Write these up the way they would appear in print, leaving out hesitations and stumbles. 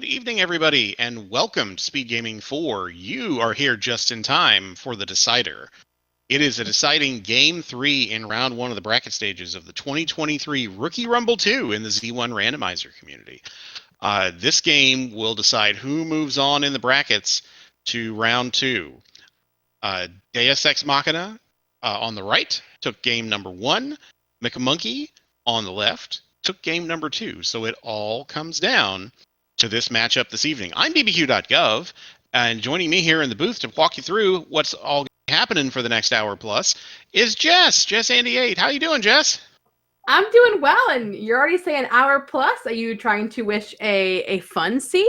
Good evening, everybody, and welcome to SpeedGaming 4. You are here just in time for the decider. It is a deciding Game 3 in Round 1 of the bracket stages of the 2023 Rookie Rumble 2 in the Z1 Randomizer community. This game will decide who moves on in the brackets to Round 2. Deus Ex Machina on the right took game number 1. McMonkey on the left took game number 2. So it all comes down to this matchup this evening. I'm bbq.gov, and joining me here in the booth to walk you through what's all happening for the next hour plus is Jess Andy 8. How you doing, Jess? I'm doing well, and you're already saying hour plus. Are you trying to wish a fun seed?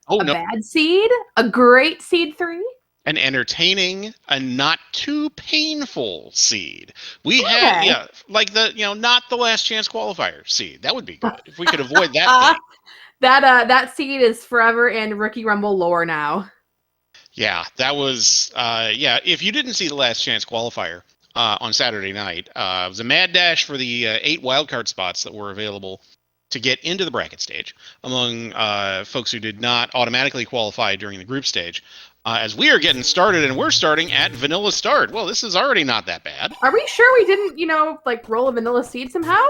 Oh, no. Bad seed? A great seed 3? An entertaining and not too painful seed. We had, like not the last chance qualifier seed. That would be good if we could avoid that thing. That seed is forever in Rookie Rumble lore now. Yeah, that was, if you didn't see the last chance qualifier on Saturday night, it was a mad dash for the 8 wildcard spots that were available to get into the bracket stage among folks who did not automatically qualify during the group stage. As we are getting started, and we're starting at vanilla start. Well, this is already not that bad. Are we sure we didn't, roll a vanilla seed somehow?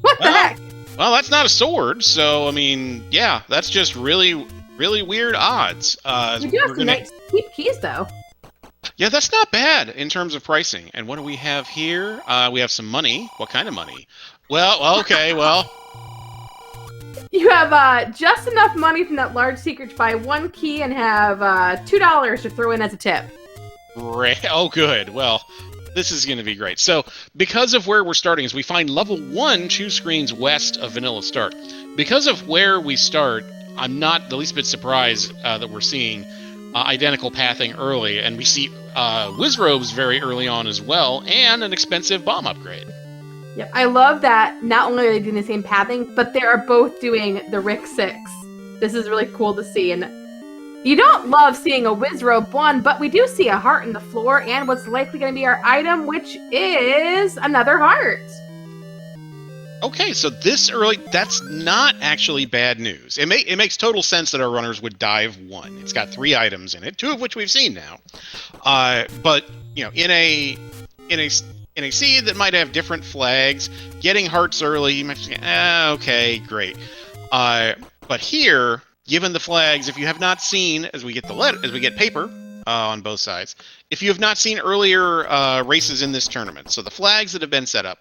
What the heck? Well, that's not a sword, so, I mean, yeah, that's just really, really weird odds. We do have some nice cheap keys, though. Yeah, that's not bad in terms of pricing. And what do we have here? We have some money. What kind of money? Well, okay, well. You have just enough money from that large secret to buy 1 key and have $2 to throw in as a tip. Great. Oh, good. Well, this is going to be great. So, because of where we're starting, is we find level 1 2 screens west of vanilla start. Because of where we start, I'm not the least bit surprised that we're seeing identical pathing early, and we see Wizrobes very early on as well, and an expensive bomb upgrade. Yep, I love that not only are they doing the same pathing, but they are both doing the Rick 6. This is really cool to see, and you don't love seeing a Wizrobe 1, but we do see a heart in the floor, and what's likely going to be our item, which is another heart. Okay, so this early, that's not actually bad news. It makes total sense that our runners would dive 1. It's got 3 items in it, 2 of which we've seen now. But in a seed that might have different flags, getting hearts early, you might say, okay, great. But here, given the flags, if you have not seen, as we get paper on both sides, if you have not seen earlier races in this tournament, so the flags that have been set up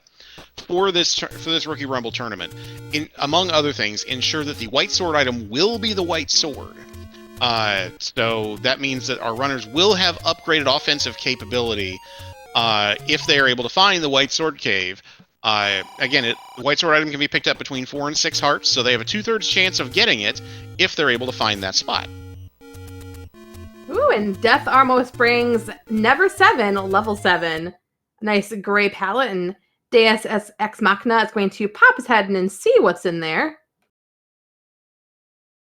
for this Rookie Rumble tournament, among other things, ensure that the white sword item will be the white sword. So that means that our runners will have upgraded offensive capability if they are able to find the white sword cave. Again, the white sword item can be picked up between 4 and 6 hearts, so they have a 2/3 chance of getting it if they're able to find that spot. Ooh, and Death almost brings Never 7, level 7. Nice gray palette, and Deus Ex Machina is going to pop his head in and see what's in there.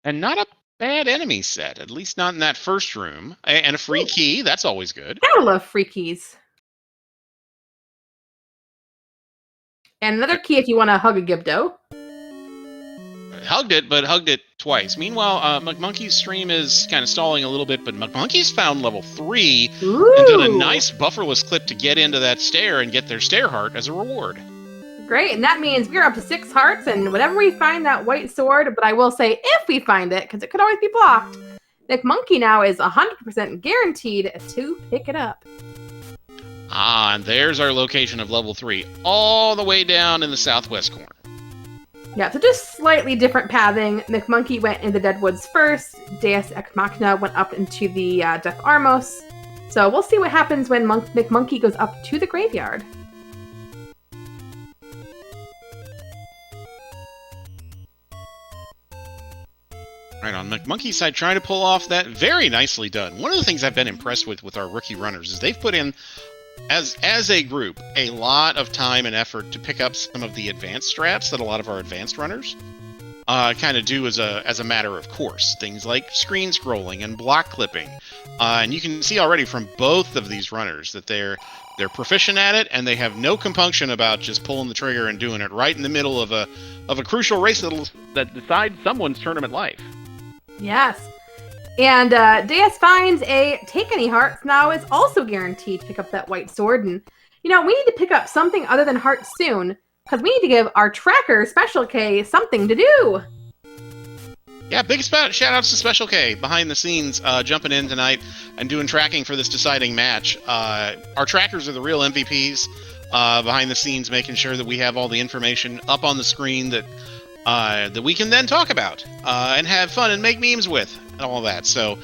And not a bad enemy set, at least not in that first room. And a free key, that's always good. I love free keys. And another key if you want to hug a Gibdo. Hugged it twice. Meanwhile, McMonkey's stream is kind of stalling a little bit, but McMonkey's found level 3 and done a nice bufferless clip to get into that stair and get their stair heart as a reward. Great, and that means we're up to 6 hearts, and whenever we find that white sword, but I will say if we find it, because it could always be blocked, McMonkey now is 100% guaranteed to pick it up. And there's our location of level 3, all the way down in the southwest corner. Yeah, so just slightly different pathing. McMonkey went into the Deadwoods first. Deus Ex Machina went up into the Death Armos. So we'll see what happens when McMonkey goes up to the graveyard. Right, on McMonkey's side, trying to pull off that. Very nicely done. One of the things I've been impressed with our rookie runners is they've put in, as a group, a lot of time and effort to pick up some of the advanced strats that a lot of our advanced runners kind of do as a matter of course. Things like screen scrolling and block clipping. And you can see already from both of these runners that they're proficient at it, and they have no compunction about just pulling the trigger and doing it right in the middle of a crucial race that decides someone's tournament life. Yes. And Deus finds a Take Any Hearts now is also guaranteed to pick up that white sword. And, we need to pick up something other than hearts soon, because we need to give our tracker, Special K, something to do. Yeah, big shout-outs to Special K, behind the scenes, jumping in tonight and doing tracking for this deciding match. Our trackers are the real MVPs, behind the scenes, making sure that we have all the information up on the screen that we can then talk about and have fun and make memes with and all that. So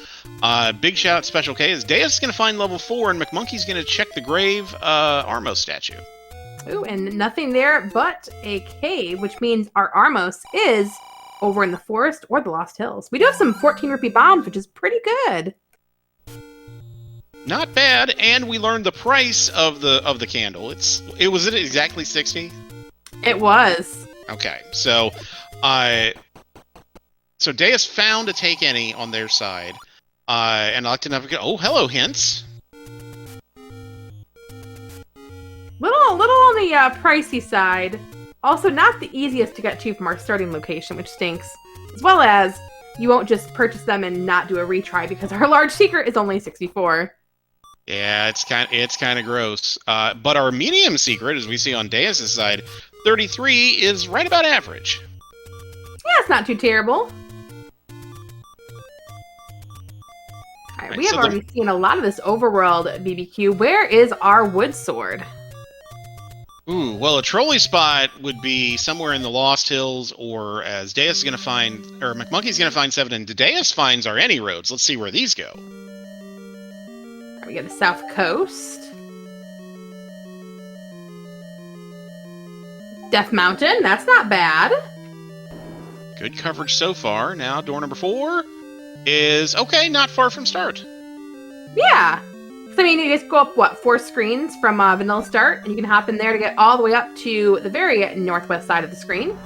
big shout out to Special K. As Deus is going to find level 4 and McMonkey's going to check the grave Armos statue. Ooh, and nothing there but a cave, which means our Armos is over in the forest or the Lost Hills. We do have some 14 rupee bombs, which is pretty good. Not bad, and we learned the price of the candle. Was it exactly 60? It was. Okay, so Deus found a Take Any on their side, and I like to navigate. Oh, hello, Hints. Little on the pricey side. Also, not the easiest to get to from our starting location, which stinks. As well as, you won't just purchase them and not do a retry because our large secret is only 64. Yeah, it's kind of gross. But our medium secret, as we see on Deus' side, 33 is right about average. Yeah, it's not too terrible. Alright, we have already seen a lot of this overworld BBQ. Where is our wood sword? Ooh, well, a trolley spot would be somewhere in the Lost Hills, or as Deus is going to find, or McMonkey's going to find 7, and Deus finds our any roads. Let's see where these go. We got the South Coast. Death Mountain, that's not bad. Good coverage so far. Now, door number 4 is, okay, not far from start. Yeah. So, you just go up, 4 screens from Vanilla Start, and you can hop in there to get all the way up to the very northwest side of the screen.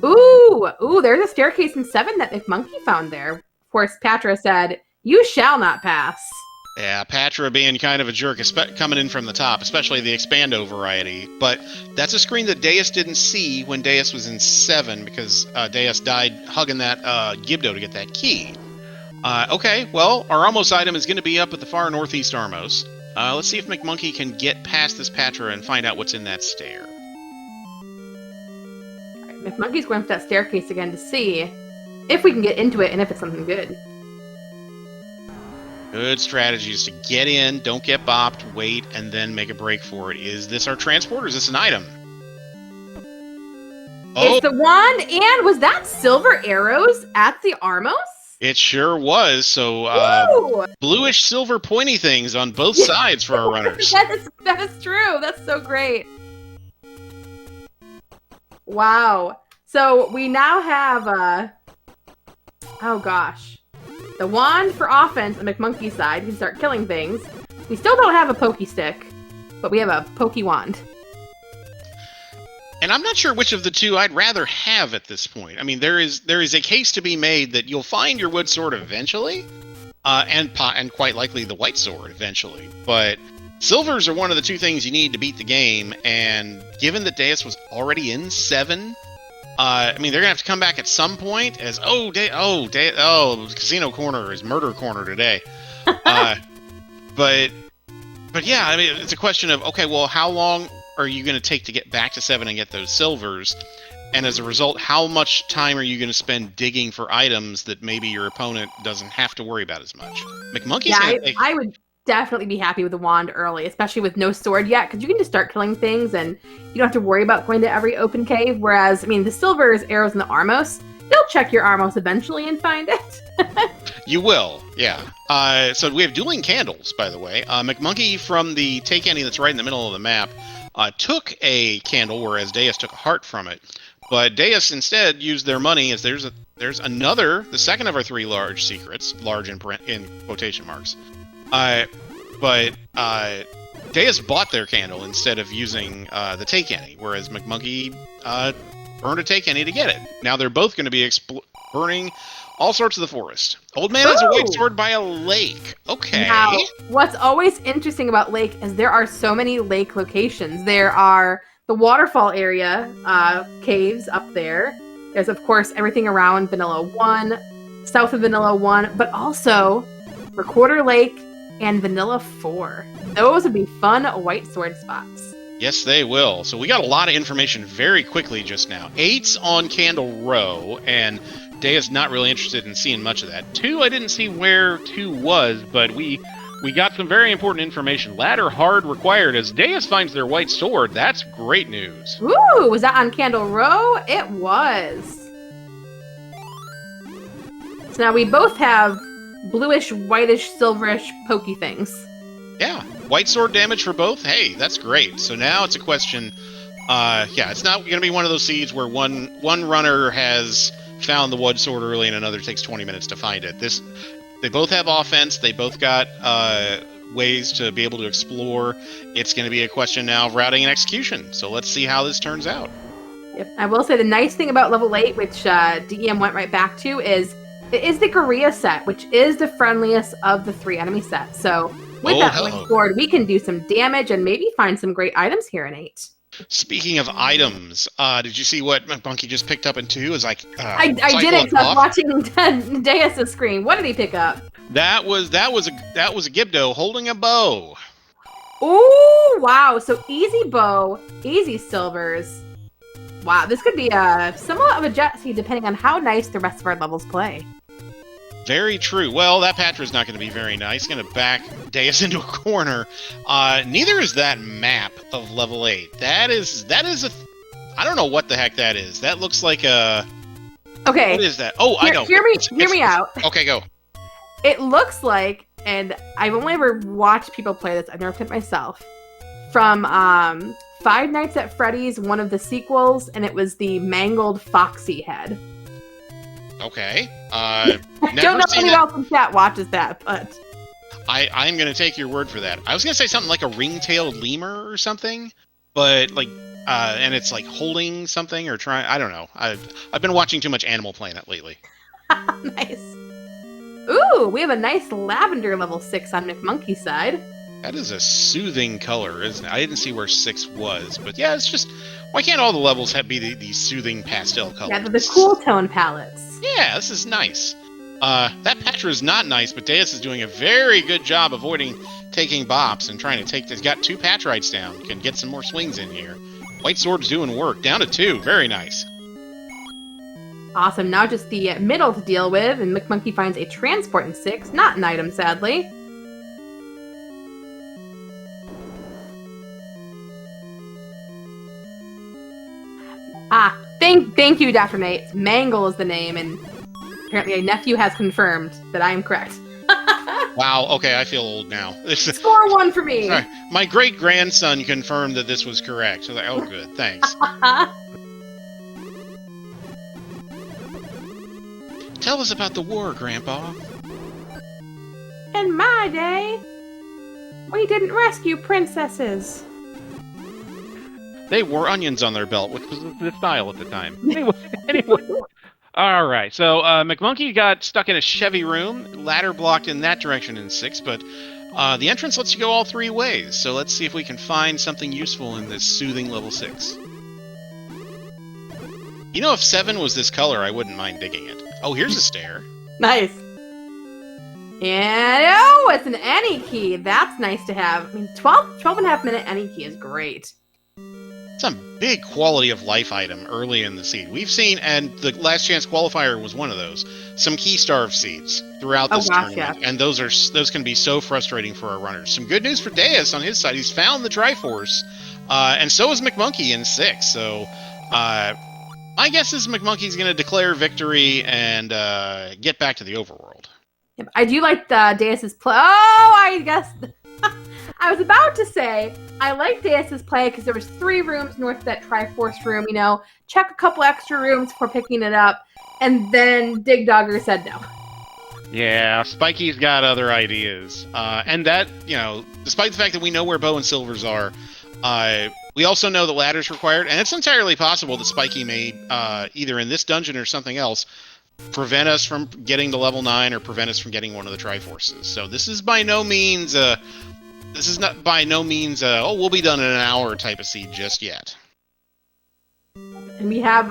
Ooh, there's a staircase in 7 that McMonkey found there. Of course, Patra said, "You shall not pass." Yeah, Patra being kind of a jerk, coming in from the top, especially the Expando variety. But that's a screen that Deus didn't see when Deus was in 7, because Deus died hugging that Gibdo to get that key. Okay, well, our Armos item is going to be up at the far northeast Armos. Let's see if McMonkey can get past this Patra and find out what's in that stair. All right, McMonkey's going for that staircase again to see if we can get into it and if it's something good. Good strategies to get in, don't get bopped, wait, and then make a break for it. Is this our transport, or is this an item? It's the wand, and was that silver arrows at the Armos? It sure was. So, bluish silver pointy things on both sides for our runners. That is true. That's so great. Wow. So we now have oh gosh, the wand for offense on McMonkey's side. We can start killing things. We still don't have a pokey stick, but we have a pokey wand. And I'm not sure which of the two I'd rather have at this point. I mean, there is a case to be made that you'll find your wood sword eventually, and quite likely the white sword eventually. But silvers are one of the two things you need to beat the game. And given that Deus was already in 7, I mean, they're gonna have to come back at some point. As Casino Corner is Murder Corner today. But yeah, I mean, it's a question of, okay, well, how long are you going to take to get back to 7 and get those silvers? And as a result, how much time are you going to spend digging for items that maybe your opponent doesn't have to worry about as much? I would definitely be happy with the wand early, especially with no sword yet, because you can just start killing things and you don't have to worry about going to every open cave. Whereas, I mean, the silvers, arrows, and the Armos, you'll check your Armos eventually and find it. You will, yeah. So we have dueling candles, by the way. McMonkey from the Take Any that's right in the middle of the map took a candle, whereas Deus took a heart from it. But Deus instead used their money, as there's another, the second of our 3 large secrets, large in quotation marks. But Deus bought their candle instead of using the Take Any, whereas McMonkey burned a Take Any to get it. Now they're both going to be burning all sorts of the forest. Old man has a white sword by a lake. Okay. Now, what's always interesting about lake is there are so many lake locations. There are the waterfall area, caves up there. There's, of course, everything around Vanilla 1, south of Vanilla 1, but also Recorder Lake and Vanilla 4. Those would be fun white sword spots. Yes, they will. So we got a lot of information very quickly just now. 8's on Candle Row, and Dea's not really interested in seeing much of that. 2, I didn't see where 2 was, but we got some very important information. Ladder hard required as Deus finds their white sword. That's great news. Ooh, was that on Candle Row? It was. So now we both have bluish, whitish, silverish, pokey things. Yeah, white sword damage for both. Hey, that's great. So now it's a question. Yeah, it's not going to be one of those seeds where one runner has found the wood sword early and another takes 20 minutes to find it. They both have offense. They both got ways to be able to explore. It's going to be a question now of routing and execution. So let's see how this turns out. Yep. I will say the nice thing about level 8, which DEM went right back to, is it is the Korea set, which is the friendliest of the 3 enemy sets. So with that white sword, we can do some damage and maybe find some great items here in 8. Speaking of items, did you see what McMonkey just picked up in 2? Is like I didn't. So I was watching Deus' screen. What did he pick up? That was a Gibdo holding a bow. Ooh, wow! So easy bow, easy silvers. Wow, this could be somewhat of a jet seed depending on how nice the rest of our levels play. Very true. Well, that Patra's not going to be very nice. Going to back Deus into a corner. Neither is that map of level 8. That is a... I don't know what the heck that is. That looks like a... Okay. What is that? Oh, I know. Hear me out. Okay, go. It looks like, and I've only ever watched people play this, I've never played it myself, from Five Nights at Freddy's, one of the sequels, and it was the mangled Foxy head. Okay. Don't know if anyone else in chat watches that, but... I'm going to take your word for that. I was going to say something like a ring-tailed lemur or something, but like, and it's like holding something or trying, I don't know. I've been watching too much Animal Planet lately. Nice. Ooh, we have a nice lavender level 6 on McMonkey's side. That is a soothing color, isn't it? I didn't see where 6 was, but yeah, it's just, why can't all the levels be these soothing pastel colors? Yeah, the cool tone palettes. Yeah, this is nice. That Patra is not nice, but Deus is doing a very good job avoiding taking bops and trying to take... He's got 2 Patrites down. Can get some more swings in here. White Sword's doing work. Down to 2. Very nice. Awesome. Now just the middle to deal with, and McMonkey finds a transport in 6. Not an item, sadly. Thank you, Dr. Nate. Mangle is the name, and apparently a nephew has confirmed that I am correct. Wow, okay, I feel old now. Score 1 for me. Sorry. My great-grandson confirmed that this was correct. So like, oh, good, thanks. Tell us about the war, Grandpa. In my day, we didn't rescue princesses. They wore onions on their belt, which was the style at the time. Anyway. All right, so McMonkey got stuck in a Chevy room, ladder blocked in that direction in 6, but the entrance lets you go all 3 ways, so let's see if we can find something useful in this soothing level 6. You know, if 7 was this color, I wouldn't mind digging it. Oh, here's a stair. Nice. And, oh, it's an any key. That's nice to have. I mean, 12 and a half minute any key is great. Some big quality of life item early in the seed. We've seen, and the last chance qualifier was one of those, some key starve seeds throughout this tournament. Yeah. And those can be so frustrating for our runners. Some good news for Deus on his side. He's found the Triforce, and so is McMonkey in 6. So my guess is McMonkey's going to declare victory and get back to the overworld. Yep, I do like Deus's play. Oh, I guess... I was about to say, I like Deus's play because there was 3 rooms north of that Triforce room, you know, check a couple extra rooms before picking it up, and then Dig Dogger said no. Yeah, Spiky's got other ideas. And that, you know, despite the fact that we know where Bow and Silvers are, we also know the ladder's required, and it's entirely possible that Spiky may, either in this dungeon or something else, prevent us from getting to level 9 or prevent us from getting one of the Triforces. So this is by no means... This is not by no means we'll be done in an hour type of seed just yet. And we have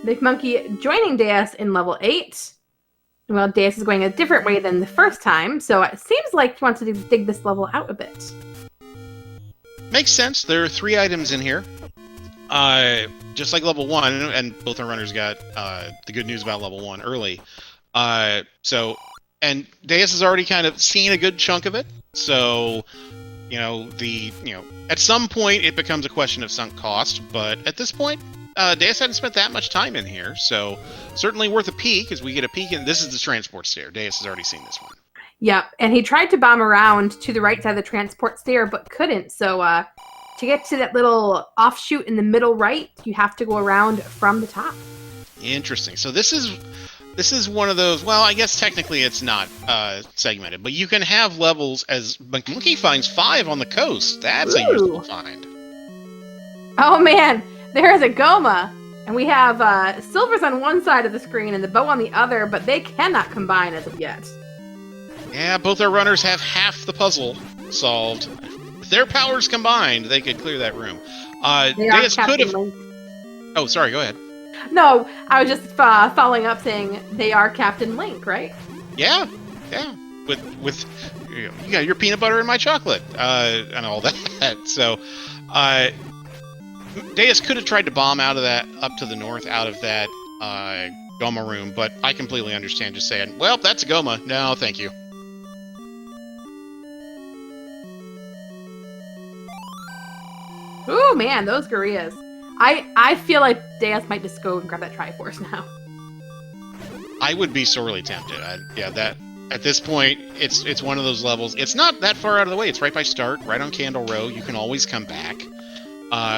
McMonkey joining Deus in level 8. Well, Deus is going a different way than the first time, so it seems like he wants to dig this level out a bit. Makes sense. There are 3 items in here. Just like level 1, and both our runners got the good news about level 1 early. And Deus has already kind of seen a good chunk of it. So, at some point it becomes a question of sunk cost, but at this point, Deus hadn't spent that much time in here, so certainly worth a peek as we get a peek. And this is the transport stair. Deus has already seen this one. Yep, and he tried to bomb around to the right side of the transport stair, but couldn't. So to get to that little offshoot in the middle right, you have to go around from the top. Interesting. So this is one of those. Well, I guess technically it's not segmented, but you can have levels as McMonkey finds 5 on the coast. That's a useful find. Oh man, there's a Goma. And we have silvers on one side of the screen and the bow on the other, but they cannot combine as of yet. Yeah, both our runners have half the puzzle solved. With their powers combined, they could clear that room. Deus could have. Oh, sorry. Go ahead. No, I was just following up saying they are Captain Link, right? Yeah. With you got your peanut butter and my chocolate, and all that. So, Deus could have tried to bomb out of that up to the north, out of that Goma room, but I completely understand just saying, well, that's a Goma. No, thank you. Ooh, man, those gorillas. I feel like Deus might just go and grab that Triforce now. I would be sorely tempted. That at this point, it's one of those levels. It's not that far out of the way. It's right by start, right on Candle Row. You can always come back.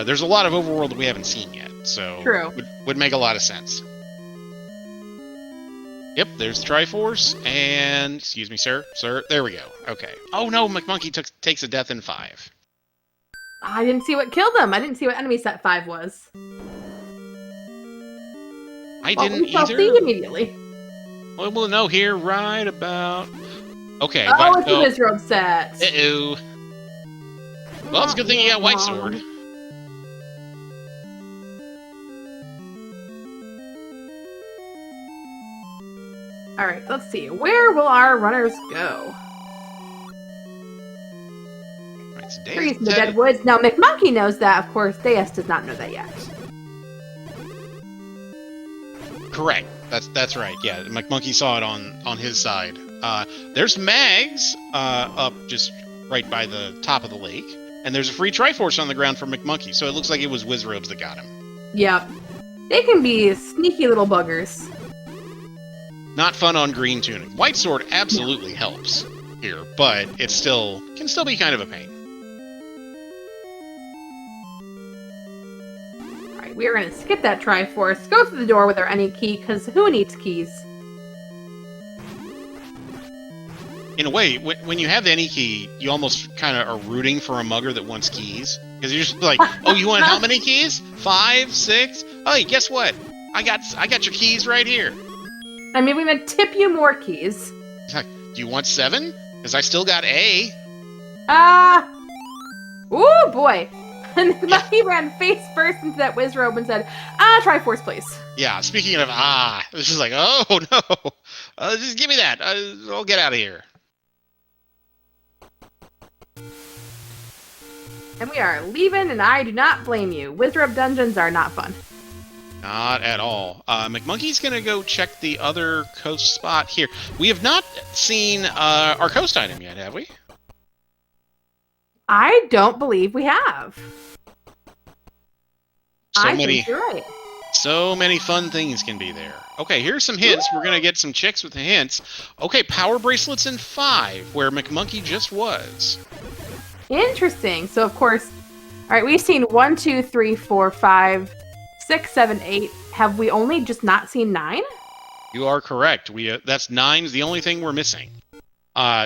There's a lot of overworld that we haven't seen yet, so true. Would make a lot of sense. Yep, there's Triforce, and excuse me, sir, there we go. Okay. Oh no, McMonkey takes a death in 5. I didn't see what killed him. I didn't see what enemy set 5 was. I didn't shall either. See immediately. Well, we'll know here right about. Okay. Oh, it's a Wizrobe set. Uh-oh. Well, it's a good thing you got White Sword. All right, let's see. Where will our runners go? Trees in the dead woods. Now, McMonkey knows that, of course. Deus does not know that yet. Correct. That's right. Yeah, McMonkey saw it on his side. There's Mags up just right by the top of the lake, and there's a free Triforce on the ground for McMonkey. So it looks like it was Wizrobes that got him. Yep. They can be sneaky little buggers. Not fun on green tunic. White Sword absolutely helps here, but it can still be kind of a pain. Alright, we are going to skip that Triforce, go through the door with our any key, because who needs keys? In a way, when you have the any key, you almost kind of are rooting for a mugger that wants keys. Because you're just like, oh, you want how many keys? 5, 6? Oh, guess what? I got your keys right here. I mean, we're going to tip you more keys. Do you want 7? Because I still got A. Ooh, boy. And he ran face first into that Wizrobe and said, Triforce, please. Yeah, speaking of it was just like, oh, no. Just give me that. I'll get out of here. And we are leaving, and I do not blame you. Wizrobe dungeons are not fun. Not at all. McMonkey's going to go check the other coast spot here. We have not seen our coast item yet, have we? I don't believe we have. I think you're right. So many fun things can be there. Okay, here's some hints. We're going to get some chicks with the hints. Okay, power bracelets in 5, where McMonkey just was. Interesting. So, of course, all right, we've seen 1, 2, 3, 4, 5, 6, 7, 8. Have we only just not seen 9? You are correct. That's 9's the only thing we're missing.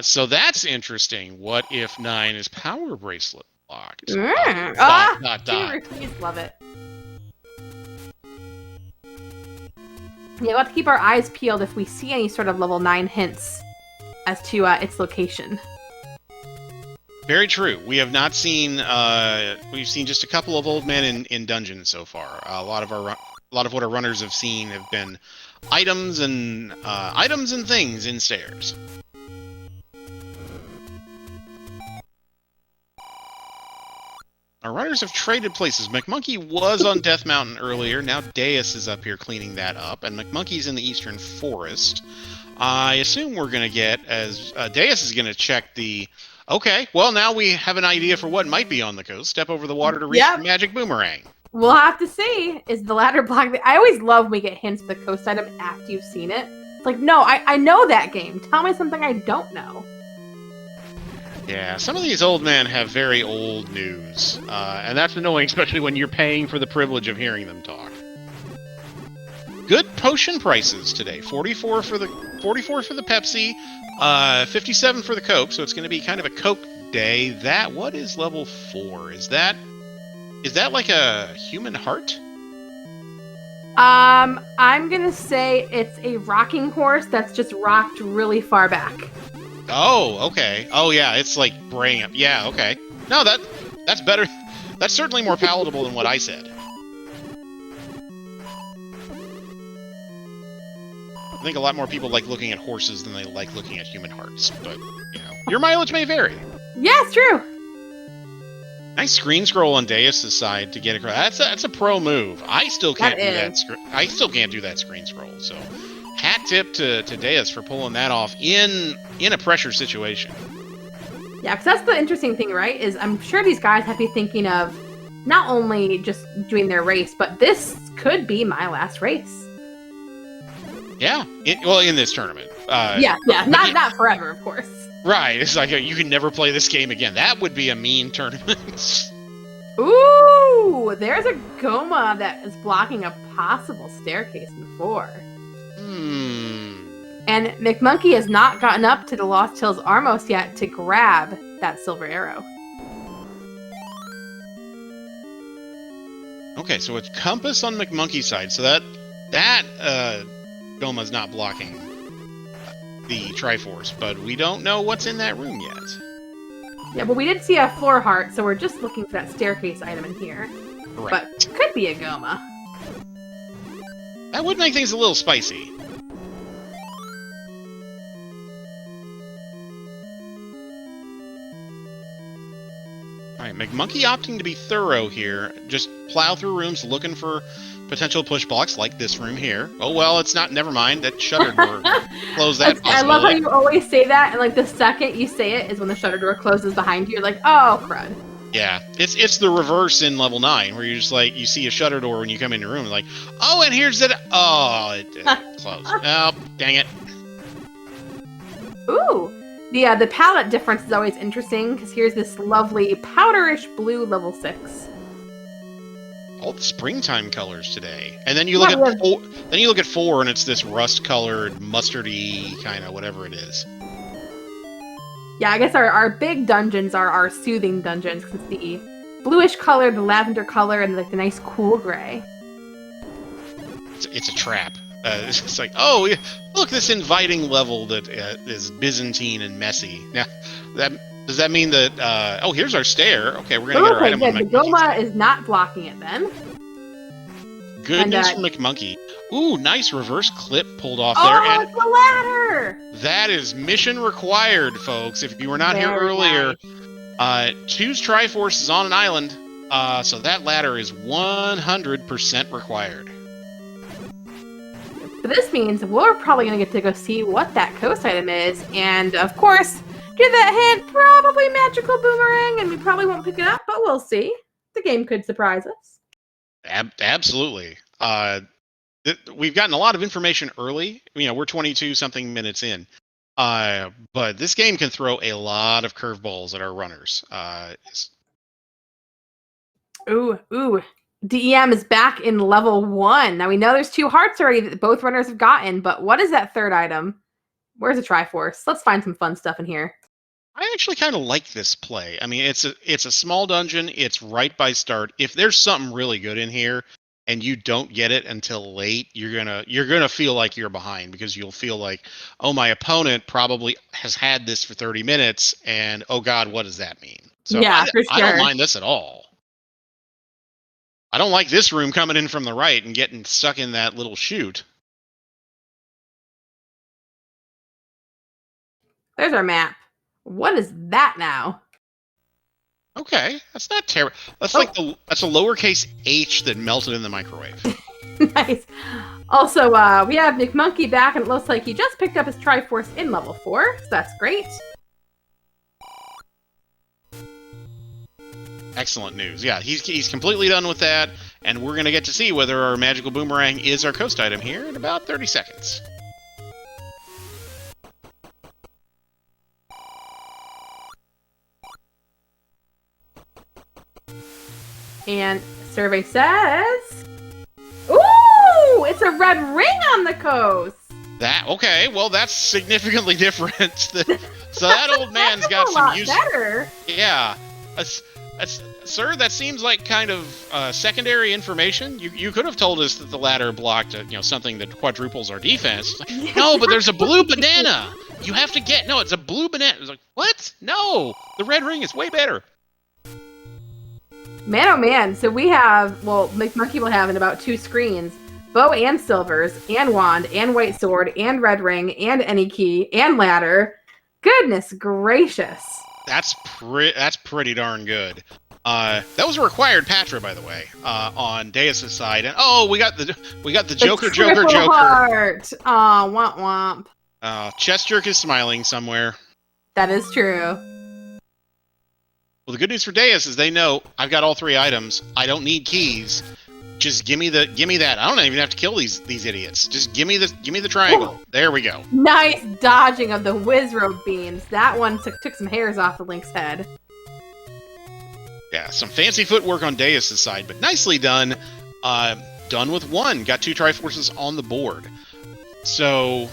So that's interesting. What if 9 is power bracelet locked? Dot. Love it. Yeah, we'll have to keep our eyes peeled if we see any sort of level 9 hints as to its location. Very true. We have not seen. We've seen just a couple of old men in dungeons so far. A lot of what our runners have seen have been items and things in stairs. Our runners have traded places. McMonkey was on Death Mountain earlier. Now Deus is up here cleaning that up, and McMonkey's in the Eastern Forest. I assume we're going to get, as Deus is going to check the... Okay, well, now we have an idea for what might be on the coast. Step over the water to reach the magic boomerang. We'll have to see. Is the ladder blocked? I always love when we get hints for the coast item after you've seen it. It's like, no, I know that game. Tell me something I don't know. Yeah, some of these old men have very old news, and that's annoying, especially when you're paying for the privilege of hearing them talk. Good potion prices today. 44 for the Pepsi, 57 for the Coke. So it's going to be kind of a Coke day. What is level 4? Is that like a human heart? I'm gonna say it's a rocking horse that's just rocked really far back. Oh, okay. Oh, yeah, it's like braying up. Yeah, okay. No, that's better. That's certainly more palatable than what I said. I think a lot more people like looking at horses than they like looking at human hearts, but, you know, your mileage may vary. Yeah, it's true. Nice screen scroll on Deus' side to get across. That's a pro move. I still can't do that. I still can't do that screen scroll. So, hat tip to Deus for pulling that off in a pressure situation. Yeah, because that's the interesting thing, right? Is I'm sure these guys have to be thinking of not only just doing their race, but this could be my last race. Yeah, in this tournament. Not forever, of course. Right, it's like you can never play this game again. That would be a mean tournament. Ooh, there's a Goma that is blocking a possible staircase in 4. And McMonkey has not gotten up to the Lost Hills Armos yet to grab that silver arrow. Okay, so it's compass on McMonkey's side, so that Goma's not blocking the Triforce, but we don't know what's in that room yet. Yeah, but we did see a floor heart, so we're just looking for that staircase item in here. Right. But could be a Goma. That would make things a little spicy. Alright, McMonkey opting to be thorough here. Just plow through rooms looking for potential push blocks like this room here. Oh, well, it's not. Never mind. That shutter door. Close that possibility. I love how you always say that, and like the second you say it is when the shutter door closes behind you. You're like, oh, crud. Yeah, it's the reverse in level 9, where you're just like, you see a shutter door when you come in your room, like, oh, and here's that. Oh, it closed. Oh, dang it. Ooh. The palette difference is always interesting, because here's this lovely powderish blue level 6. All the springtime colors today, and then you look at 4. Then you look at 4, and it's this rust-colored, mustardy kind of whatever it is. Yeah, I guess our big dungeons are our soothing dungeons, because it's the bluish color, the lavender color, and like the nice cool gray. It's a trap. It's like, oh, look, this inviting level that is Byzantine and messy. Now, does that mean that? Oh, here's our stair. Okay, we're gonna get our item. The Goma is not blocking it then. Good news for McMonkey. Ooh, nice reverse clip pulled off there. Oh, it's the ladder! That is mission required, folks. If you were not here earlier, choose Triforces on an island. So that ladder is 100% required. So this means we're probably going to get to go see what that coast item is. And, of course, give that hint, probably magical boomerang, and we probably won't pick it up, but we'll see. The game could surprise us. Absolutely. We've gotten a lot of information early. You know, we're 22-something minutes in. But this game can throw a lot of curveballs at our runners. Ooh. DEM is back in level 1. Now, we know there's 2 hearts already that both runners have gotten, but what is that third item? Where's the Triforce? Let's find some fun stuff in here. I actually kind of like this play. I mean, it's a small dungeon. It's right by start. If there's something really good in here and you don't get it until late, you're gonna feel like you're behind, because you'll feel like, oh, my opponent probably has had this for 30 minutes, and oh God, what does that mean? So yeah, for sure. I don't mind this at all. I don't like this room coming in from the right and getting stuck in that little chute. There's our map. What is that now? Okay, that's not terrible. That's Oh. like that's a lowercase h that melted in the microwave. Nice. Also, we have McMonkey back, and it looks like he just picked up his Triforce in level 4, so that's great. Excellent news. Yeah, he's completely done with that, and we're gonna get to see whether our magical boomerang is our coast item here in about 30 seconds. And survey says, ooh, it's a red ring on the coast. Okay, well that's significantly different. So that old man's got some use. Better. Yeah, sir, that seems like kind of secondary information. You could have told us that the ladder blocked, something that quadruples our defense. Like, no, but there's a blue banana. You have to get. No, it's a blue banana. It's like, what? No, the red ring is way better. Man, oh man. So we have, well, McMonkey will have in about 2 screens, bow and silvers, and wand, and white sword, and red ring, and any key, and ladder. Goodness gracious. That's pretty darn good. That was a required Patra, by the way, on Deus' side. And we got the Joker. Heart. Aw, womp womp. Chest Jerk is smiling somewhere. That is true. Well, the good news for Deus is they know I've got all 3 items. I don't need keys. Just give me that. I don't even have to kill these idiots. Just give me the triangle. Ooh. There we go. Nice dodging of the Wizrobe beams. That one took some hairs off of Link's head. Yeah, some fancy footwork on Deus' side, but nicely done. Done with 1. Got 2 Triforces on the board. So,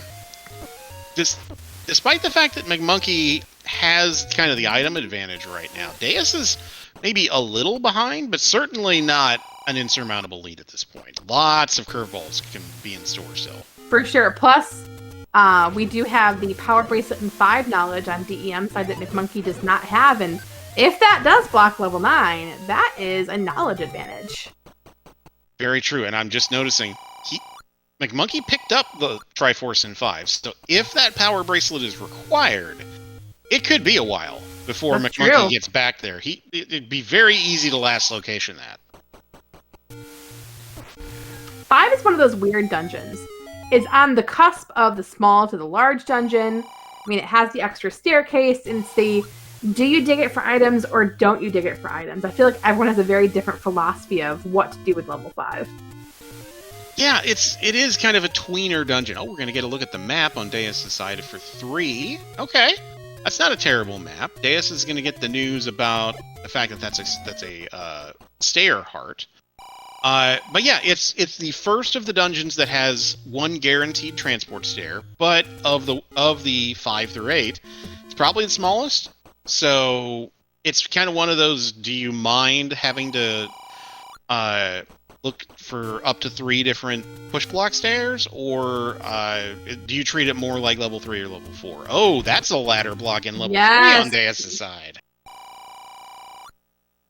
despite the fact that McMonkey has kind of the item advantage right now, Deus is maybe a little behind, but certainly not an insurmountable lead at this point. Lots of curveballs can be in store still. For sure. Plus, we do have the Power Bracelet and 5 knowledge on DEM side that McMonkey does not have, and if that does block level 9, that is a knowledge advantage. Very true, and I'm just noticing McMonkey picked up the Triforce in 5, so if that Power Bracelet is required, it could be a while before That's McMonkey true. gets back there. It'd be very easy to last location that. 5 is one of those weird dungeons. It's on the cusp of the small to the large dungeon. I mean, it has the extra staircase, and it's the, do you dig it for items or don't you dig it for items? I feel like everyone has a very different philosophy of what to do with level 5. Yeah, it is kind of a tweener dungeon. Oh, we're going to get a look at the map on Deus' side for 3. Okay. That's not a terrible map. Deus is going to get the news about the fact that that's a stair heart. But yeah, it's the first of the dungeons that has 1 guaranteed transport stair, but of the 5 through 8, it's probably the smallest. So it's kind of one of those, do you mind having to look for up to 3 different push block stairs, or do you treat it more like level 3 or level 4? Oh, that's a ladder block in level 3 on Deus' side.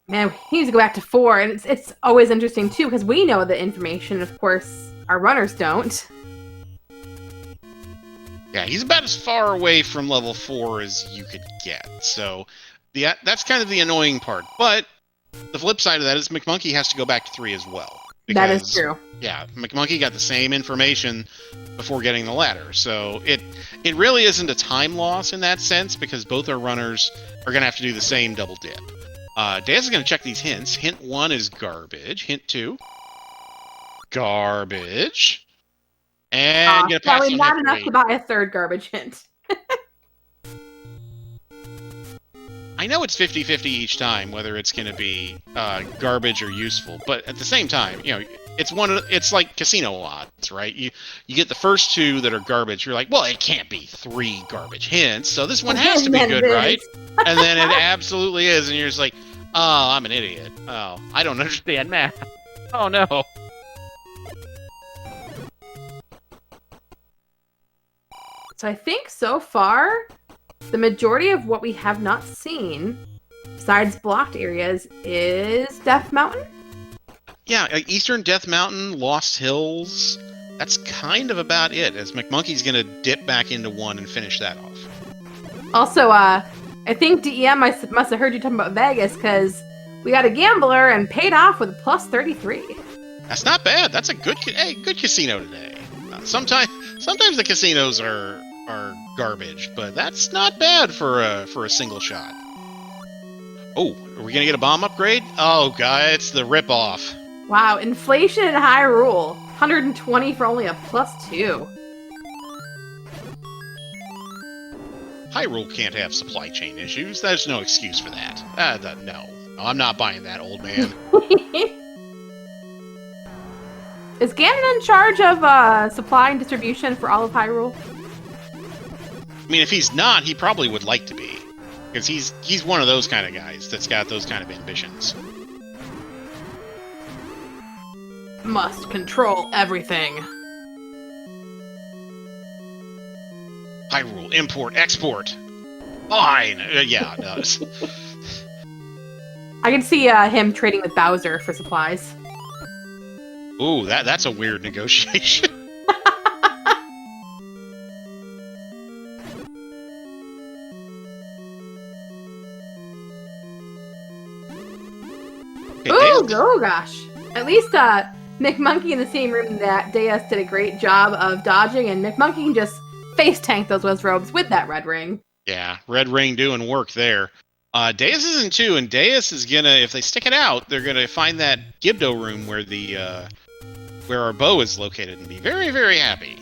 Man, he needs to go back to 4, and it's always interesting too because we know the information. Of course, our runners don't. Yeah, he's about as far away from level 4 as you could get. So, that's kind of the annoying part. But the flip side of that is McMonkey has to go back to 3 as well. Because, that is true. Yeah, McMonkey got the same information before getting the ladder. So it really isn't a time loss in that sense because both our runners are going to have to do the same double dip. Deus is going to check these hints. Hint 1 is garbage. Hint 2, garbage. And get a pass probably on not hint enough 3. to buy a 3rd garbage hint. I know it's 50-50 each time, whether it's going to be garbage or useful, but at the same time, it's like casino odds, right? You get the first 2 that are garbage. You're like, well, it can't be 3 garbage hints, so this one has to be good, right? And then it absolutely is, and you're just like, oh, I'm an idiot. Oh, I don't understand math. Oh no. So I think so far, the majority of what we have not seen, besides blocked areas, is Death Mountain. Yeah, Eastern Death Mountain, Lost Hills. That's kind of about it, as McMonkey's going to dip back into 1 and finish that off. Also, I think DEM must have heard you talking about Vegas because we got a gambler and paid off with a plus 33. That's not bad. That's a good casino today. Sometimes the casinos are garbage, but that's not bad for a single shot. Oh, are we gonna get a bomb upgrade? Oh god, it's the ripoff. Wow, inflation and Hyrule. 120 for only a plus 2. Hyrule can't have supply chain issues. There's no excuse for that. No, I'm not buying that, old man. Is Ganon in charge of supply and distribution for all of Hyrule? I mean, if he's not, he probably would like to be. Because he's one of those kind of guys that's got those kind of ambitions. Must control everything. Hyrule, import, export. Fine. Yeah, it does. I can see him trading with Bowser for supplies. Ooh, that's a weird negotiation. Okay, oh gosh. At least McMonkey in the same room that Deus did a great job of dodging, and McMonkey can just face tank those Wizrobes with that red ring. Yeah, red ring doing work there. Deus is in 2, and Deus is gonna, if they stick it out, they're gonna find that Gibdo room where the where our bow is located and be very, very happy.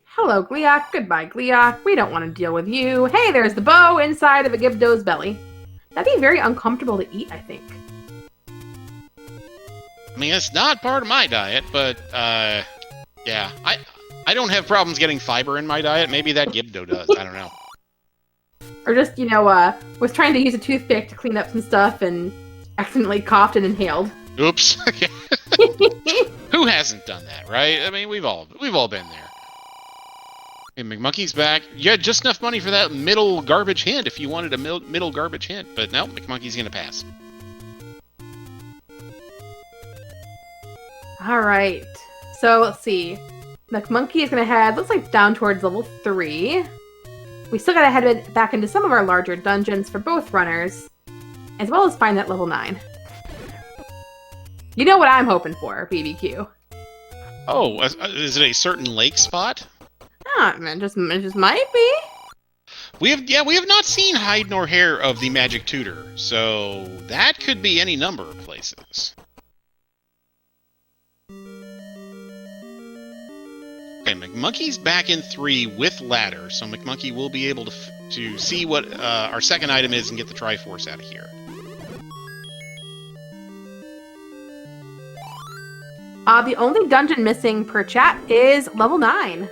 Hello, Gleeok. Goodbye, Gleeok. We don't want to deal with you. Hey, there's the bow inside of a Gibdo's belly. That'd be very uncomfortable to eat, I think. I mean, it's not part of my diet, but, yeah. I don't have problems getting fiber in my diet. Maybe that Gibdo does. I don't know. Or just, was trying to use a toothpick to clean up some stuff and accidentally coughed and inhaled. Oops. Who hasn't done that, right? I mean, we've all been there. Okay, McMonkey's back. You had just enough money for that middle garbage hint if you wanted a middle garbage hint, but no, McMonkey's gonna pass. Alright. So, let's see. McMonkey is gonna head, looks like down towards level 3. We still gotta head back into some of our larger dungeons for both runners, as well as find that level 9. You know what I'm hoping for, BBQ. Oh, is it a certain lake spot? Ah, it just might be. We have not seen hide nor hair of the magic tutor, so that could be any number of places. Okay, McMonkey's back in 3 with ladder, so McMonkey will be able to see what our second item is and get the Triforce out of here. The only dungeon missing per chat is level 9.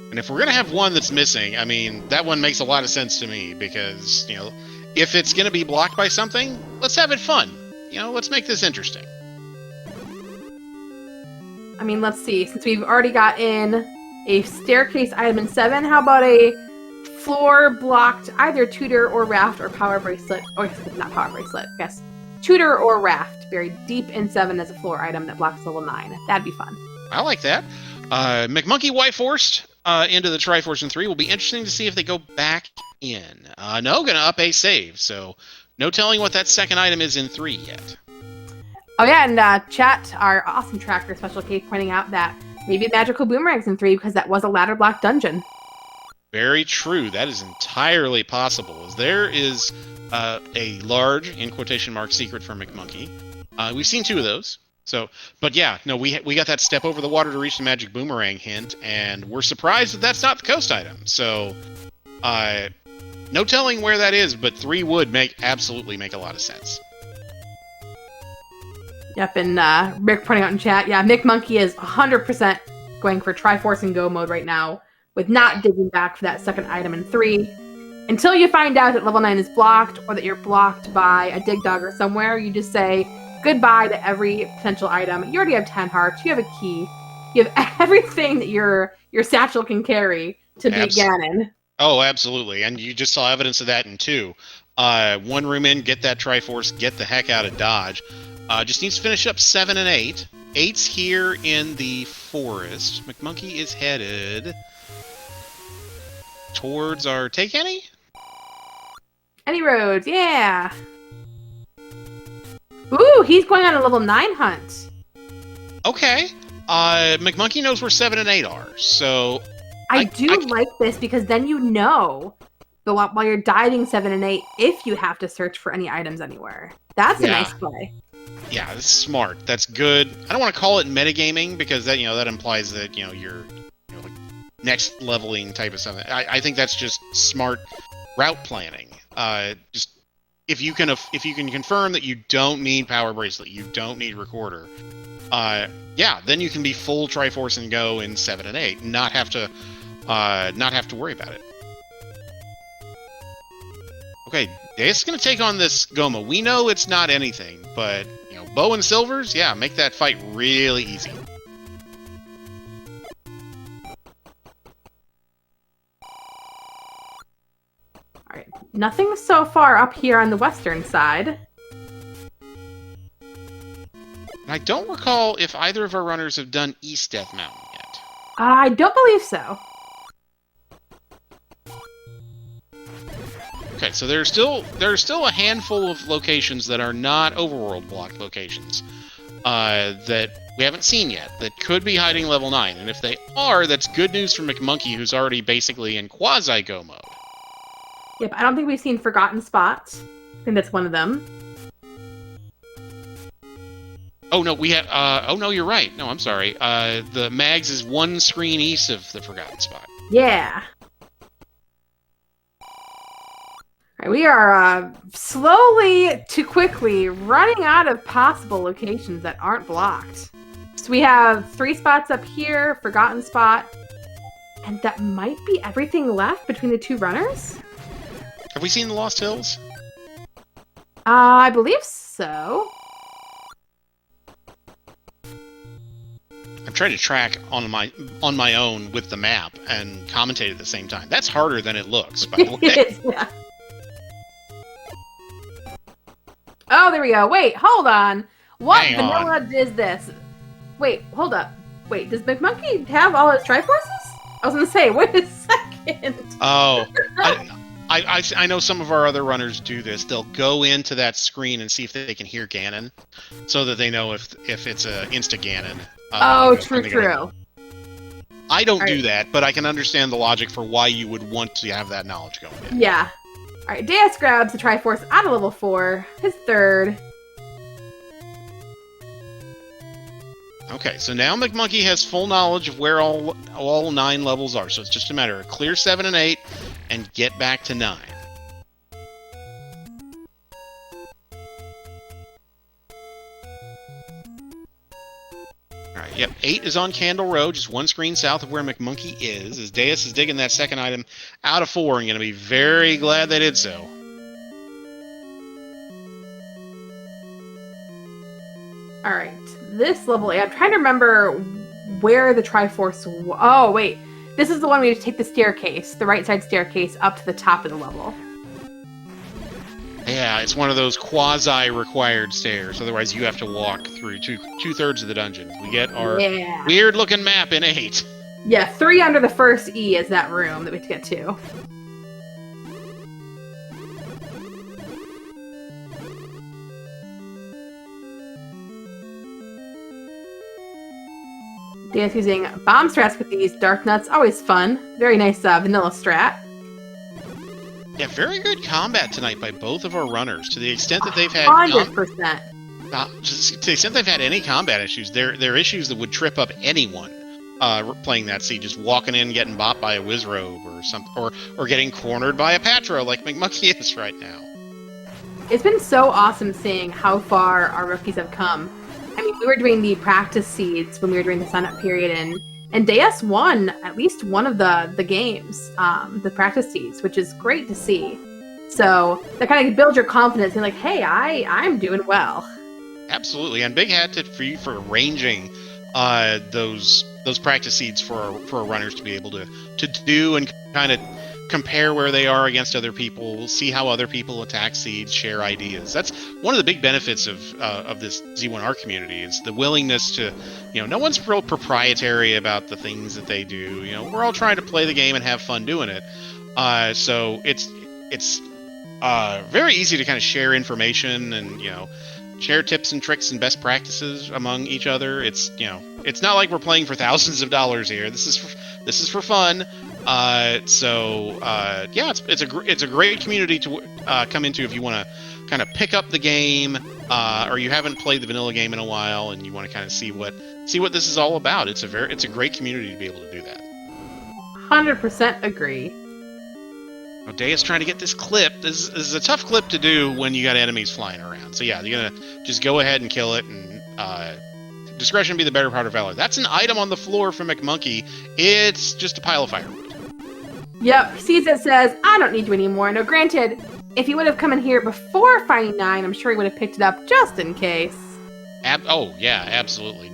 And if we're going to have one that's missing, I mean, that one makes a lot of sense to me because, if it's going to be blocked by something, let's have it fun. Let's make this interesting. I mean, let's see. Since we've already got in a staircase item in 7, how about a floor blocked either tutor or raft or power bracelet? Or not power bracelet, I guess. Tutor or raft buried deep in 7 as a floor item that blocks level 9. That'd be fun. I like that. McMonkey Y-forced into the Triforce in 3 will be interesting to see if they go back in. No, gonna up a save, so no telling what that second item is in 3 yet. Oh yeah, and chat, our awesome tracker, Special K, pointing out that maybe magical boomerangs in 3 because that was a ladder block dungeon. Very true. That is entirely possible. As there is a large, in quotation marks, secret for McMonkey. We've seen 2 of those. So, but yeah, no, we got that step over the water to reach the magic boomerang hint, and we're surprised that that's not the coast item. So, no telling where that is, but 3 would absolutely make a lot of sense. Yep, and Rick pointing out in chat, yeah, McMonkey is 100% going for Triforce and Go mode right now, with not digging back for that second item in 3. Until you find out that level 9 is blocked, or that you're blocked by a dig dog or somewhere, you just say goodbye to every potential item. You already have 10 hearts, you have a key, you have everything that your satchel can carry to beat Ganon. Oh, absolutely, and you just saw evidence of that in 2. One room in, get that Triforce, get the heck out of Dodge. Just needs to finish up 7 and 8. 8's here in the forest. McMonkey is headed towards our take any? Any roads, yeah. Ooh, he's going on a level 9 hunt. Okay. McMonkey knows where 7 and 8 are, so... I do like this because then you know, while you're diving 7 and 8, if you have to search for any items anywhere. That's a nice play. Yeah, that's smart. That's good. I don't want to call it metagaming because that that implies that you're like next leveling type of something. I think that's just smart route planning. Just if you can confirm that you don't need power bracelet, you don't need recorder. Yeah, then you can be full Triforce and go in 7 and 8, and not have to worry about it. Okay, Deus is going to take on this Goma. We know it's not anything, but bow and silvers, yeah, make that fight really easy. All right, nothing so far up here on the western side. And I don't recall if either of our runners have done East Death Mountain yet. I don't believe so. Okay, so there's still a handful of locations that are not overworld block locations that we haven't seen yet that could be hiding level 9, and if they are, that's good news for McMonkey, who's already basically in quasi-go mode. Yep, I don't think we've seen Forgotten Spots. I think that's one of them. Oh no, we have. Oh no, you're right. No, I'm sorry. The Mags is one screen east of the Forgotten Spot. Yeah. All right, we are slowly to quickly running out of possible locations that aren't blocked. So we have 3 spots up here, Forgotten Spot, and that might be everything left between the 2 runners. Have we seen the Lost Hills? I believe so. I'm trying to track on my own with the map and commentate at the same time. That's harder than it looks, by the way. It is, yeah. Oh, there we go. Wait, hold on. What vanilla is this? Wait, hold up. Wait, does McMonkey have all his Triforces? I was gonna say, wait a second. Oh, I know some of our other runners do this. They'll go into that screen and see if they can hear Ganon, so that they know if it's a insta Ganon. True. I don't do that, but I can understand the logic for why you would want to have that knowledge going in. Yeah. All right, Deus grabs the Triforce out of level 4, his 3rd. Okay, so now McMonkey has full knowledge of where all 9 levels are, so it's just a matter of clear 7 and 8 and get back to 9. Alright, yep, 8 is on Candle Road, just one screen south of where McMonkey is, as Deus is digging that second item out of 4 and going to be very glad they did so. Alright, this level 8, I'm trying to remember where the Triforce oh, wait. This is the one we have to take the staircase, the right side staircase, up to the top of the level. Yeah, it's one of those quasi-required stairs. Otherwise, you have to walk through two-thirds of the dungeon. We get our weird-looking map in 8. Yeah, 3 under the first E is that room that we have to get to. Deus using bomb strats with these dark nuts, always fun. Very nice vanilla strat. Yeah, very good combat tonight by both of our runners. To the extent that they've had 100%. To the extent they've had any combat issues, they're issues that would trip up anyone playing that seed, just walking in, getting bopped by a Wizrobe or something, or getting cornered by a Patro like McMonkey is right now. It's been so awesome seeing how far our rookies have come. I mean, we were doing the practice seeds when we were doing the sign-up period, and Deus won at least one of the games, the practice seeds, which is great to see. So that kind of builds your confidence and like, hey, I'm doing well. Absolutely, and big hat tip for you for arranging those practice seeds for our runners to be able to do and kind of compare where they are against other people, see how other people attack seeds, share ideas. That's one of the big benefits of this Z1R community is the willingness to, no one's real proprietary about the things that they do. We're all trying to play the game and have fun doing it. So it's very easy to kind of share information and share tips and tricks and best practices among each other. It's it's not like we're playing for thousands of dollars here. This is for fun. Yeah, it's a great community to come into if you want to kind of pick up the game, or you haven't played the vanilla game in a while and you want to kind of see what this is all about. It's a great community to be able to do that. 100% agree. Deus trying to get this clip. This is a tough clip to do when you got enemies flying around. So yeah, you're gonna just go ahead and kill it, and discretion be the better part of valor. That's an item on the floor from McMonkey. It's just a pile of firewood. Yep, Caesar says, I don't need you anymore. Now, granted, if he would have come in here before finding 9, I'm sure he would have picked it up just in case. Oh, yeah, absolutely.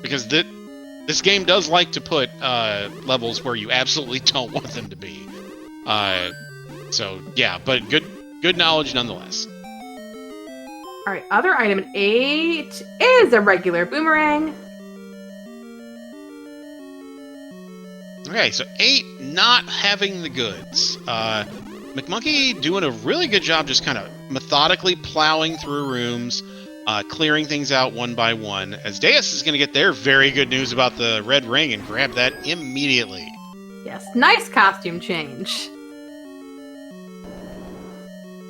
Because this game does like to put levels where you absolutely don't want them to be. So, yeah, but good knowledge nonetheless. Alright, other item 8 is a regular boomerang. Okay, so 8 not having the goods. McMonkey doing a really good job just kind of methodically plowing through rooms, clearing things out one by one, as Deus is going to get their very good news about the red ring and grab that immediately. Yes, nice costume change.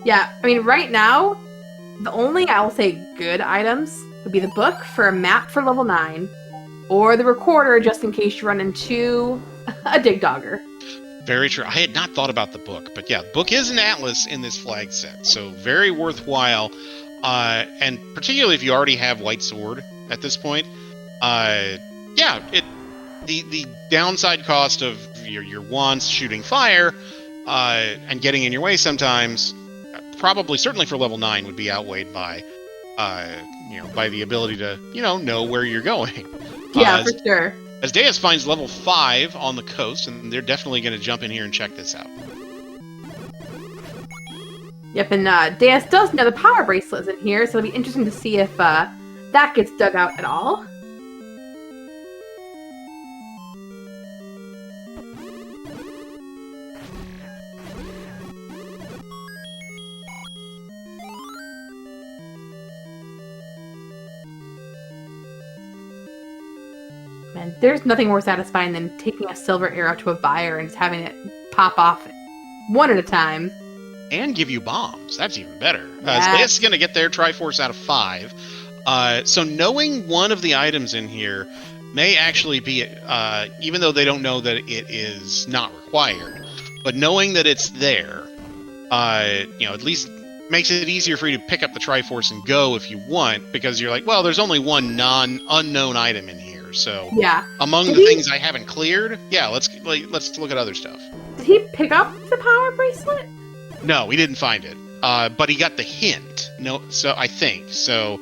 Yeah, I mean, right now, the only, I will say, good items would be the book for a map for level 9, or the recorder just in case you run into a dig dogger. Very true. I had not thought about the book, but yeah, the book is an atlas in this flag set, so very worthwhile. And particularly if you already have White Sword at this point, yeah, the downside cost of your wands shooting fire and getting in your way sometimes, certainly for level 9, would be outweighed by by the ability to know where you're going. Yeah, for sure. As Deus finds level 5 on the coast, and they're definitely going to jump in here and check this out. Yep, and Deus does know the power bracelet's in here, so it'll be interesting to see if that gets dug out at all. Man, there's nothing more satisfying than taking a silver arrow to a buyer and just having it pop off one at a time. And give you bombs. That's even better. Yes. Deus is going to get their Triforce out of 5. So knowing one of the items in here may actually be, even though they don't know that it is not required, but knowing that it's there, at least makes it easier for you to pick up the Triforce and go if you want, because you're like, well, there's only one unknown item in here. So yeah, among the things I haven't cleared, yeah, let's look at other stuff. Did he pick up the power bracelet? No, we didn't find it. But he got the hint. No, so I think so.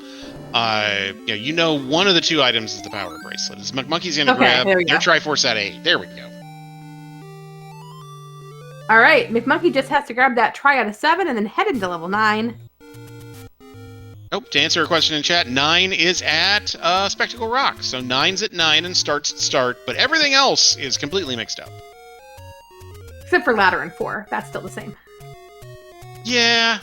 One of the 2 items is the power bracelet. Is McMonkey's gonna grab their Triforce at 8. There we go. All right, McMonkey just has to grab that Tri out of 7 and then head into level 9. Oh, to answer a question in chat, 9 is at Spectacle Rock. So 9's at 9 and starts at start, but everything else is completely mixed up. Except for ladder and 4. That's still the same. Yeah.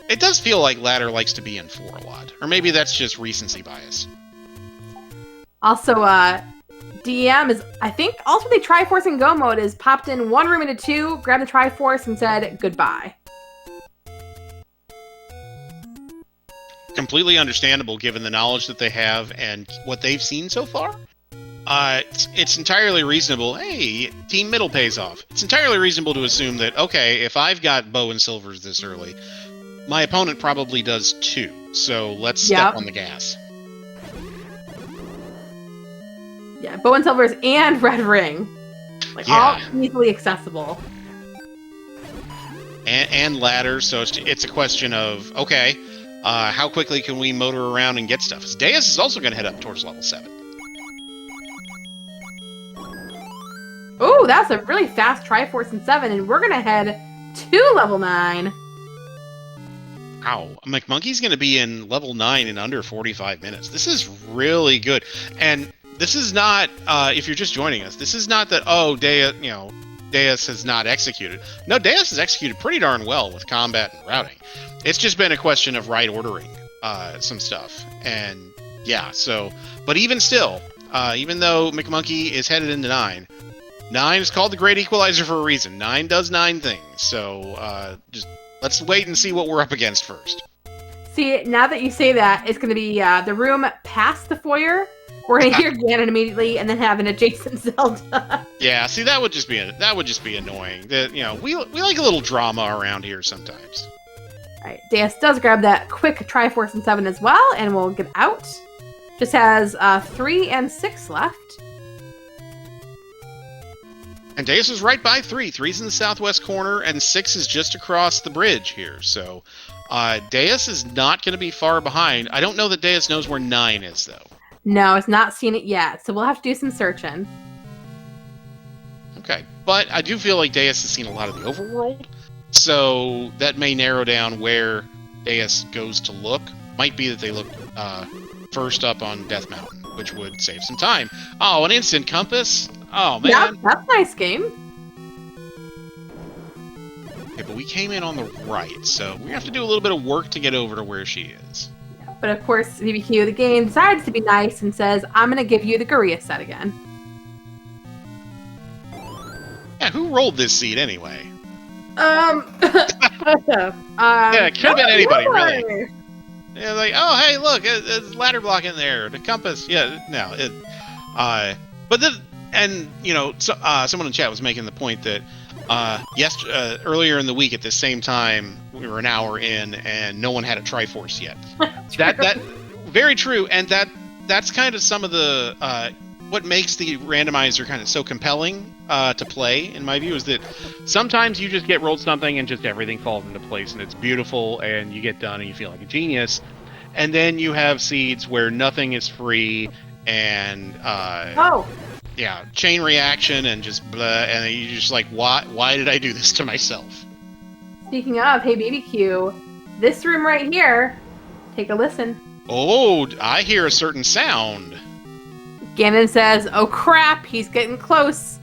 It does feel like ladder likes to be in 4 a lot. Or maybe that's just recency bias. Also, DM is, I think, also the Triforce and Go mode is popped in 1 room into 2, grabbed the Triforce, and said goodbye. Completely understandable given the knowledge that they have and what they've seen so far. It's entirely reasonable. Hey, Team Middle pays off. It's entirely reasonable to assume that, okay, if I've got bow and silvers this early, my opponent probably does too. So let's step on the gas. Yeah, bow and silvers and red ring. All easily accessible. And ladders, so it's a question of, okay, how quickly can we motor around and get stuff? Deus is also going to head up towards level 7. Ooh, Ooh, that's a really fast Triforce in 7, and we're gonna head to level 9. Wow, McMonkey's going to be in level 9 in under 45 minutes. This is really good. And this is not, if you're just joining us, this is not that, oh, Deus has not executed. No, Deus has executed pretty darn well with combat and routing. It's just been a question of right ordering some stuff. And yeah, so, but even still, even though McMonkey is headed into 9, 9 is called the Great Equalizer for a reason. 9 does 9 things. So just let's wait and see what we're up against first. See, now that you say that, it's going to be the room past the foyer. We're going to hear Ganon immediately, and then have an adjacent Zelda. Yeah, see, that would just be annoying. That we like a little drama around here sometimes. All right, Deus does grab that quick Triforce in 7 as well, and we'll get out. Just has 3 and 6 left. And Deus is right by 3. 3's in the southwest corner, and 6 is just across the bridge here. So Deus is not going to be far behind. I don't know that Deus knows where 9 is, though. No, it's not seen it yet, so we'll have to do some searching. Okay, but I do feel like Deus has seen a lot of the overworld, so that may narrow down where Deus goes to look. Might be that they look first up on Death Mountain, which would save some time. Oh, an instant compass? Oh, man. Yeah, that's a nice game. Okay, but we came in on the right, so we have to do a little bit of work to get over to where she is. But of course, BBQ, the game, decides to be nice and says, I'm going to give you the Guria set again. Yeah, who rolled this seed anyway? Yeah, it could have been anybody, really. Yeah, like, oh, hey, look, it's a ladder block in there, the compass. Yeah, no, but then, and someone in chat was making the point that earlier in the week at the same time we were an hour in and no one had a Triforce yet. that very true, and that's kind of some of the what makes the randomizer kind of so compelling to play, in my view, is that sometimes you just get rolled something and just everything falls into place and it's beautiful and you get done and you feel like a genius, and then you have seeds where nothing is free and yeah, chain reaction and just blah, and you're just like, why did I do this to myself? Speaking of, hey BBQ, this room right here, take a listen. Oh, I hear a certain sound. Ganon says, oh crap, he's getting close.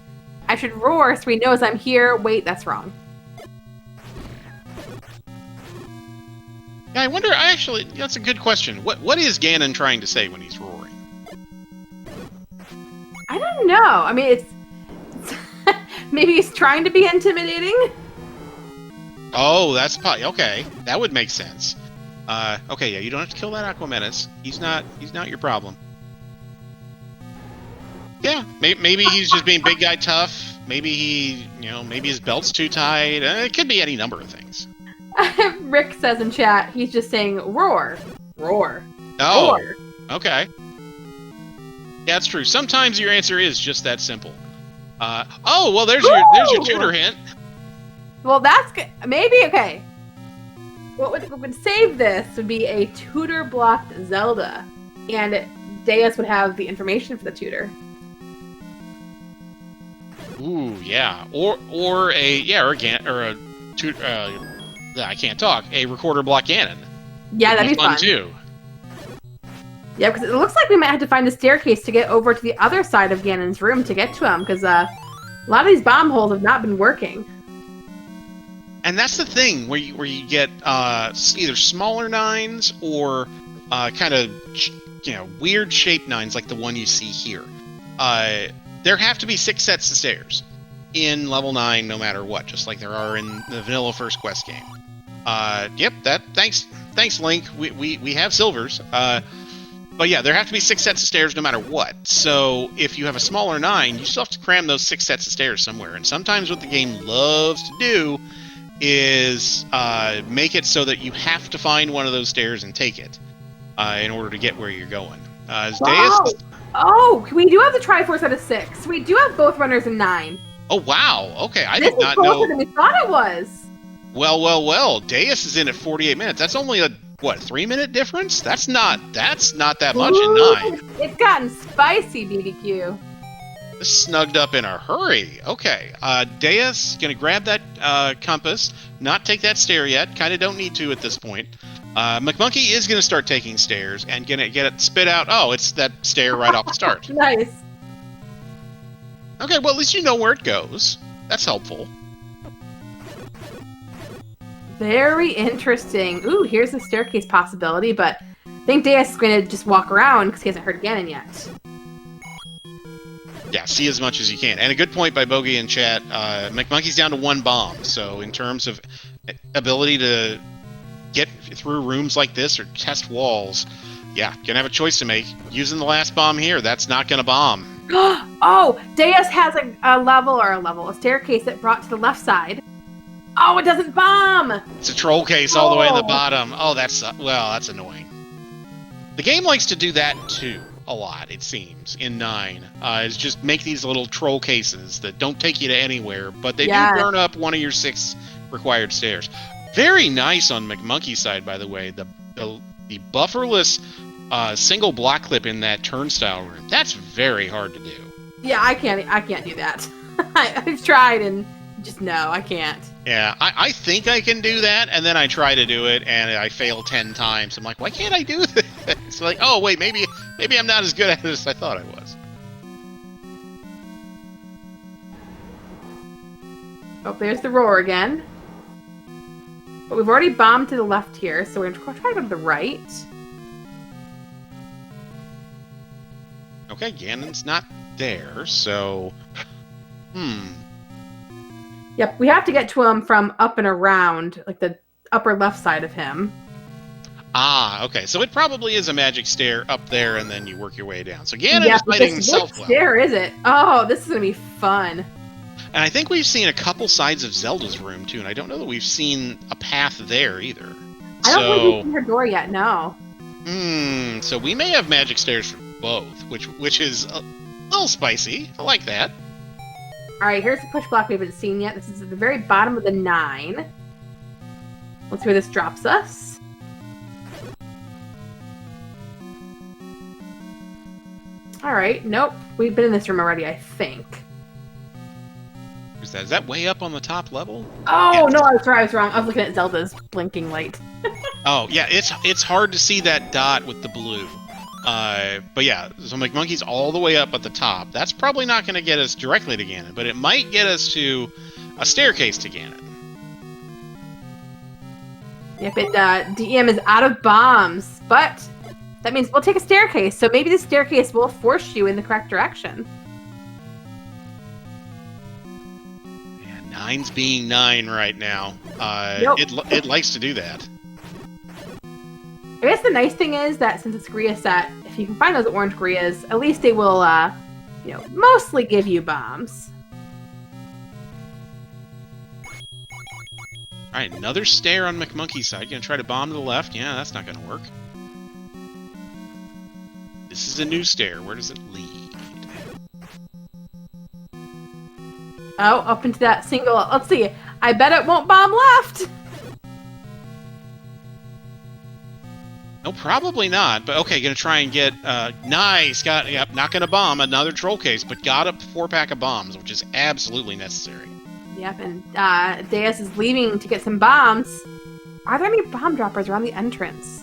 I should roar so he knows I'm here. Wait, that's wrong. Yeah, I wonder, that's a good question. What is Ganon trying to say when he's roaring? I don't know. I mean, it's maybe he's trying to be intimidating. Oh, that's okay. That would make sense. Okay, yeah, you don't have to kill that Aquamenace. He's not your problem. Yeah, maybe he's just being big guy tough. Maybe maybe his belt's too tight. It could be any number of things. Rick says in chat, he's just saying roar, roar, oh, roar. Okay. Yeah, that's true. Sometimes your answer is just that simple. Oh, well, there's your tutor hint. Well, that's good. Maybe, okay. What would save this would be a tutor-blocked Zelda, and Deus would have the information for the tutor. Ooh, yeah. Or a tutor. I can't talk. A recorder block Ganon. Yeah, that'd be fun too. Yeah, because it looks like we might have to find a staircase to get over to the other side of Ganon's room to get to him, because a lot of these bomb holes have not been working. And that's the thing, where you get either smaller 9s or kind of weird shaped 9s like the one you see here. There have to be 6 sets of stairs in level 9, no matter what, just like there are in the vanilla First Quest game. Yep. Thanks, Link. We have silvers. But yeah, there have to be 6 sets of stairs no matter what. So if you have a smaller 9, you still have to cram those 6 sets of stairs somewhere. And sometimes what the game loves to do is make it so that you have to find one of those stairs and take it in order to get where you're going. Deus... Oh, we do have the Triforce out of 6. We do have both runners in 9. Oh, wow. Okay, I did not know. This is closer than we thought it was. Well. Deus is in at 48 minutes. That's only a 3-minute difference? That's not that much in 9. It's gotten spicy, BBQ. Snugged up in a hurry. Okay. Deus gonna grab that compass, not take that stair yet. Kind of don't need to at this point. McMonkey is gonna start taking stairs and gonna get it spit out. Oh, it's that stair right off the start. Nice. Okay, well at least you know where it goes. That's helpful. Very interesting. Ooh, here's the staircase possibility, but I think Deus is going to just walk around because he hasn't heard Ganon yet. Yeah, see as much as you can. And a good point by Bogey in chat. McMonkey's down to 1 bomb, so in terms of ability to get through rooms like this or test walls, yeah, gonna have a choice to make. Using the last bomb here, that's not gonna bomb. Oh, Deus has a staircase that brought to the left side. Oh, it doesn't bomb! It's a troll case all the way in the bottom. Oh, that's annoying. The game likes to do that too, a lot, it seems, in 9. Is just make these little troll cases that don't take you to anywhere, but they do burn up one of your 6 required stairs. Very nice on McMonkey's side, by the way. The bufferless single block clip in that turnstile room. That's very hard to do. Yeah, I can't do that. I've tried and just no, I can't. Yeah, I think I can do that, and then I try to do it, and I fail 10 times. I'm like, why can't I do this? It's like, oh, wait, maybe I'm not as good at it as I thought I was. Oh, there's the roar again. But we've already bombed to the left here, so we're going to try to go to the right. Okay, Ganon's not there, so... Yep, we have to get to him from up and around, like the upper left side of him. Ah, okay. So it probably is a magic stair up there, and then you work your way down. So Ganon is fighting himself well. Which stair is it? Oh, this is going to be fun. And I think we've seen a couple sides of Zelda's room, too, and I don't know that we've seen a path there, either. I don't think we've seen her door yet, no. So we may have magic stairs for both, which is a little spicy. I like that. Alright, here's the push block we haven't seen yet. This is at the very bottom of the 9. Let's see where this drops us. Alright, nope. We've been in this room already, I think. Is that way up on the top level? Oh, yeah. No, I was wrong. I was looking at Zelda's blinking light. Oh, yeah, it's hard to see that dot with the blue. But yeah, so McMonkey's all the way up at the top. That's probably not going to get us directly to Ganon, but it might get us to a staircase to Ganon. Yep, and DM is out of bombs, but that means we'll take a staircase, so maybe the staircase will force you in the correct direction. Yeah, 9's being 9 right now. Nope. It likes to do that. I guess the nice thing is that since it's Gria set, if you can find those orange Grias, at least they will, mostly give you bombs. Alright, another stair on McMonkey's side. Gonna try to bomb to the left. Yeah, that's not gonna work. This is a new stair. Where does it lead? Oh, up into that single. Let's see. I bet it won't bomb left. No, probably not. But okay, gonna try and get nice. Not gonna bomb another troll case, but got a 4-pack of bombs, which is absolutely necessary. Yep, and Deus is leaving to get some bombs. Are there any bomb droppers around the entrance?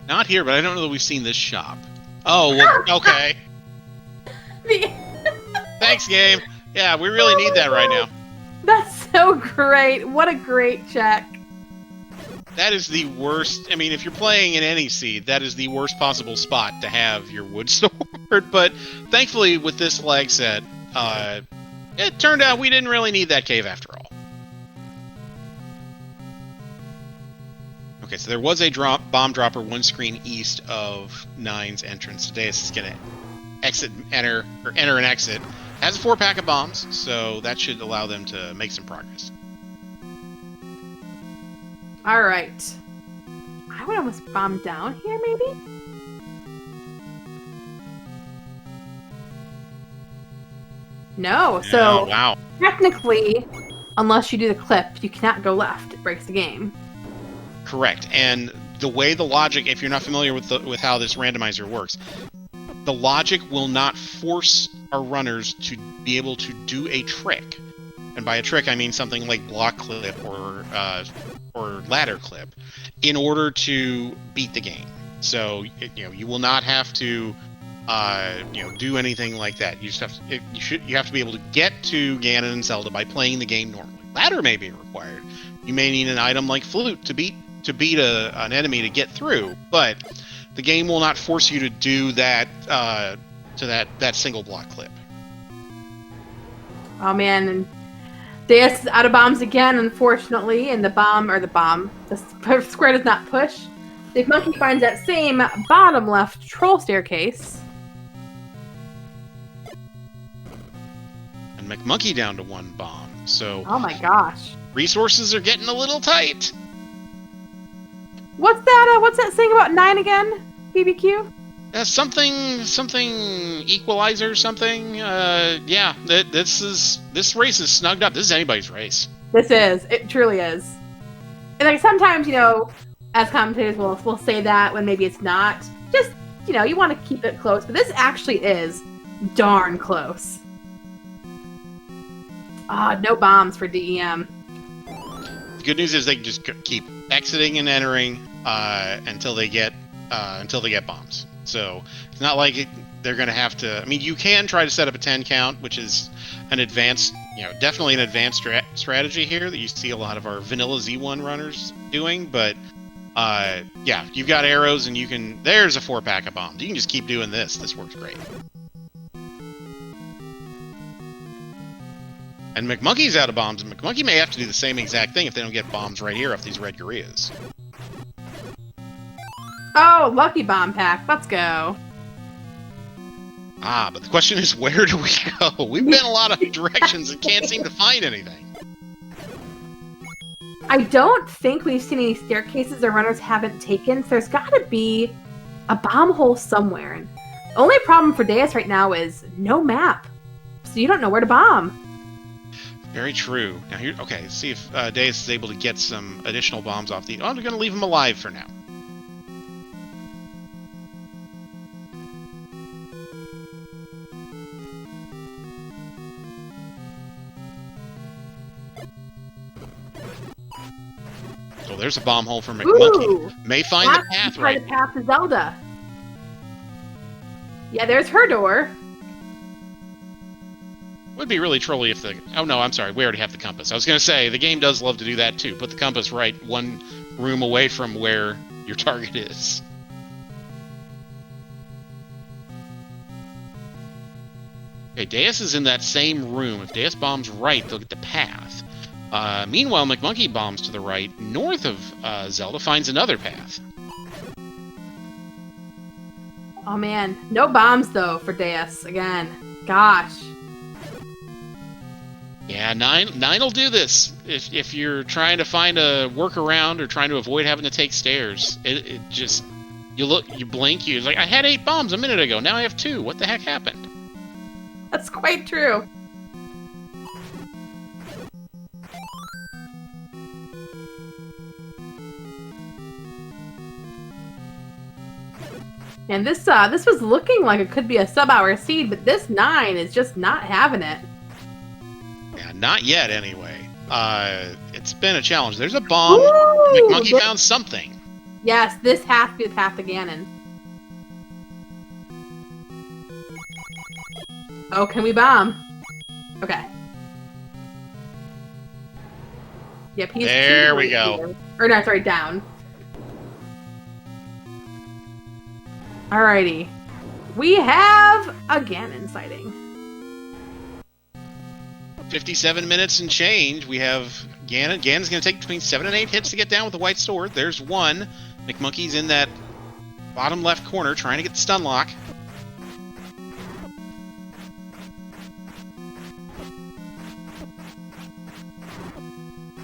Not here, but I don't know that we've seen this shop. Oh, well, okay. Thanks, game. Yeah, we really need that right now. That's so great. What a great check. That is the worst. I mean, if you're playing in any seed, that is the worst possible spot to have your wood sword. But thankfully, with this lag set, it turned out we didn't really need that cave after all. Okay, so there was a bomb dropper 1 screen east of 9's entrance. Deus is going to enter and exit. Has a 4-pack of bombs, so that should allow them to make some progress. Alright. I would almost bomb down here, maybe? No, so wow. Technically, unless you do the clip, you cannot go left. It breaks the game. Correct, and the way the logic, if you're not familiar with how this randomizer works, the logic will not force our runners to be able to do a trick. And by a trick, I mean something like block clip or ladder clip, in order to beat the game. So you will not have to do anything like that. You just have to, you have to be able to get to Ganon and Zelda by playing the game normally. Ladder may be required. You may need an item like Flute to beat an enemy to get through, but the game will not force you to do that to that single block clip. Oh man, and Deus is out of bombs again, unfortunately, and the square does not push. McMonkey finds that same bottom left troll staircase. And McMonkey down to 1 bomb, so... Oh my gosh. Resources are getting a little tight. What's that saying about 9 again, BBQ? Something equalizer something. Yeah, this race is snugged up. This is anybody's race. It truly is. And like sometimes, as commentators we'll say that when maybe it's not. Just, you want to keep it close, but this actually is darn close. No bombs for DEM. The good news is they can just keep exiting and entering until they get bombs. So it's not like they're going to have to. I mean, you can try to set up a 10 count, which is an advanced, definitely an advanced strategy here that you see a lot of our vanilla Z1 runners doing. But yeah, you've got arrows and you can. There's a 4-pack of bombs. You can just keep doing this. This works great. And McMonkey's out of bombs, and McMonkey may have to do the same exact thing if they don't get bombs right here off these red gorillas. Oh, lucky bomb pack. Let's go. But the question is, where do we go? We've been a lot of directions and can't seem to find anything. I don't think we've seen any staircases our runners haven't taken, so there's got to be a bomb hole somewhere. And the only problem for Deus right now is no map, so you don't know where to bomb. Very true. Now here, okay, let's see if Deus is able to get some additional bombs off the... Oh, I'm going to leave him alive for now. So there's a bomb hole for McMonkey. Ooh, may find the path right. The path to Zelda. Yeah, there's her door. Would be really trolly if the... Oh, no, I'm sorry. We already have the compass. I was going to say, the game does love to do that, too. Put the compass right 1 room away from where your target is. Okay, Deus is in that same room. If Deus bombs right, they'll get the path. Meanwhile, McMonkey bombs to the right, north of Zelda, finds another path. Oh, man. No bombs, though, for Deus. Again. Gosh. Yeah, 9 will do this. If you're trying to find a workaround or trying to avoid having to take stairs, it just... You blink, you're like, I had 8 bombs a minute ago, now I have 2. What the heck happened? That's quite true. And this was looking like it could be a sub-hour seed, but this 9 is just not having it. Yeah, not yet, anyway. It's been a challenge. There's a bomb. Ooh, McMonkey found something. Yes, this has to be the path to Ganon. Oh, can we bomb? Okay. Yep, he's... There we go. Here. Or no, sorry, down. Alrighty. We have a Ganon sighting. 57 minutes and change. We have Ganon. Ganon's going to take between 7 and 8 hits to get down with the white sword. There's 1. McMonkey's in that bottom left corner trying to get the stun lock.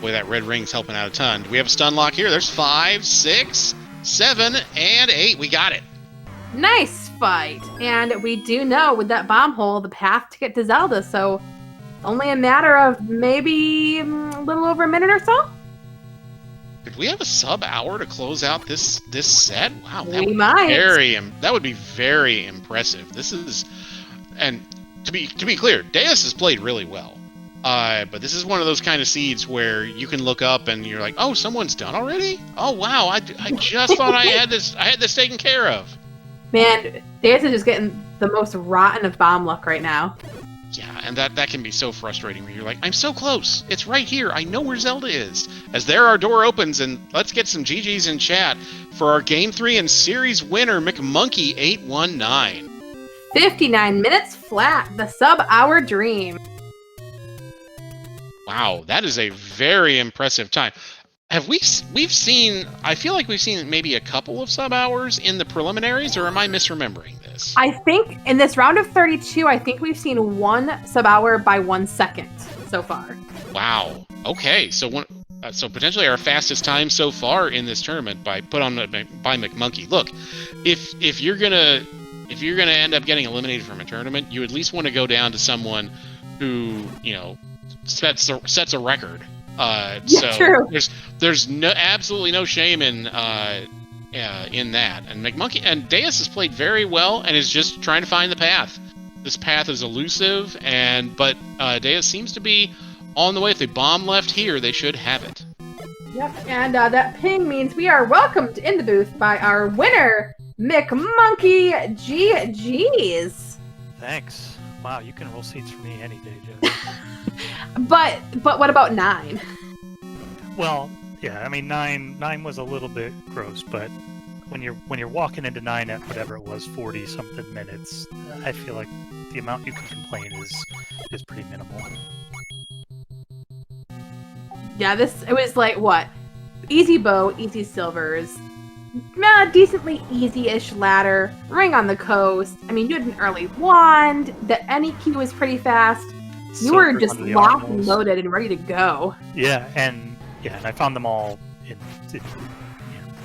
Boy, that red ring's helping out a ton. Do we have a stun lock here? There's 5, 6, 7, and 8. We got it. Nice fight. And we do know with that bomb hole the path to get to Zelda, so only a matter of maybe a little over a minute or so? Could we have a sub-hour to close out this set? Wow, We might. that would be very impressive. This is, and to be clear, Deus has played really well. But this is one of those kind of seeds where you can look up and you're like, oh, someone's done already? Oh wow, I just thought I had this taken care of. Man, Deus is just getting the most rotten of bomb luck right now. Yeah, and that can be so frustrating when you're like, I'm so close. It's right here. I know where Zelda is. As there our door opens, and let's get some GGs in chat for our Game 3 and Series winner, McMonkey819. 59 minutes flat, the sub-hour dream. Wow, that is a very impressive time. We've seen, I feel like we've seen maybe a couple of sub-hours in the preliminaries, or am I misremembering this? I think in this round of 32, I think we've seen one sub-hour by 1 second so far. Wow. Okay, so so potentially our fastest time so far in this tournament by McMonkey. Look, if you're gonna end up getting eliminated from a tournament, you at least want to go down to someone who, you know, sets a record. So true. There's absolutely no shame in that. And McMonkey and Deus has played very well and is just trying to find the path. This path is elusive, but Deus seems to be on the way. If they bomb left here, they should have it. Yep, and that ping means we are welcomed in the booth by our winner, McMonkey819. Thanks. Wow, you can roll seats for me any day, Joe. But what about 9? Well, yeah, I mean 9 was a little bit gross, but when you're walking into 9 at whatever it was, 40 something minutes, I feel like the amount you can complain is pretty minimal. Yeah, it was like what? Easy bow, easy silvers, decently easy-ish ladder, ring on the coast. I mean, you had an early wand. The NEQ was pretty fast. You were just locked and loaded and ready to go. Yeah, and I found them all in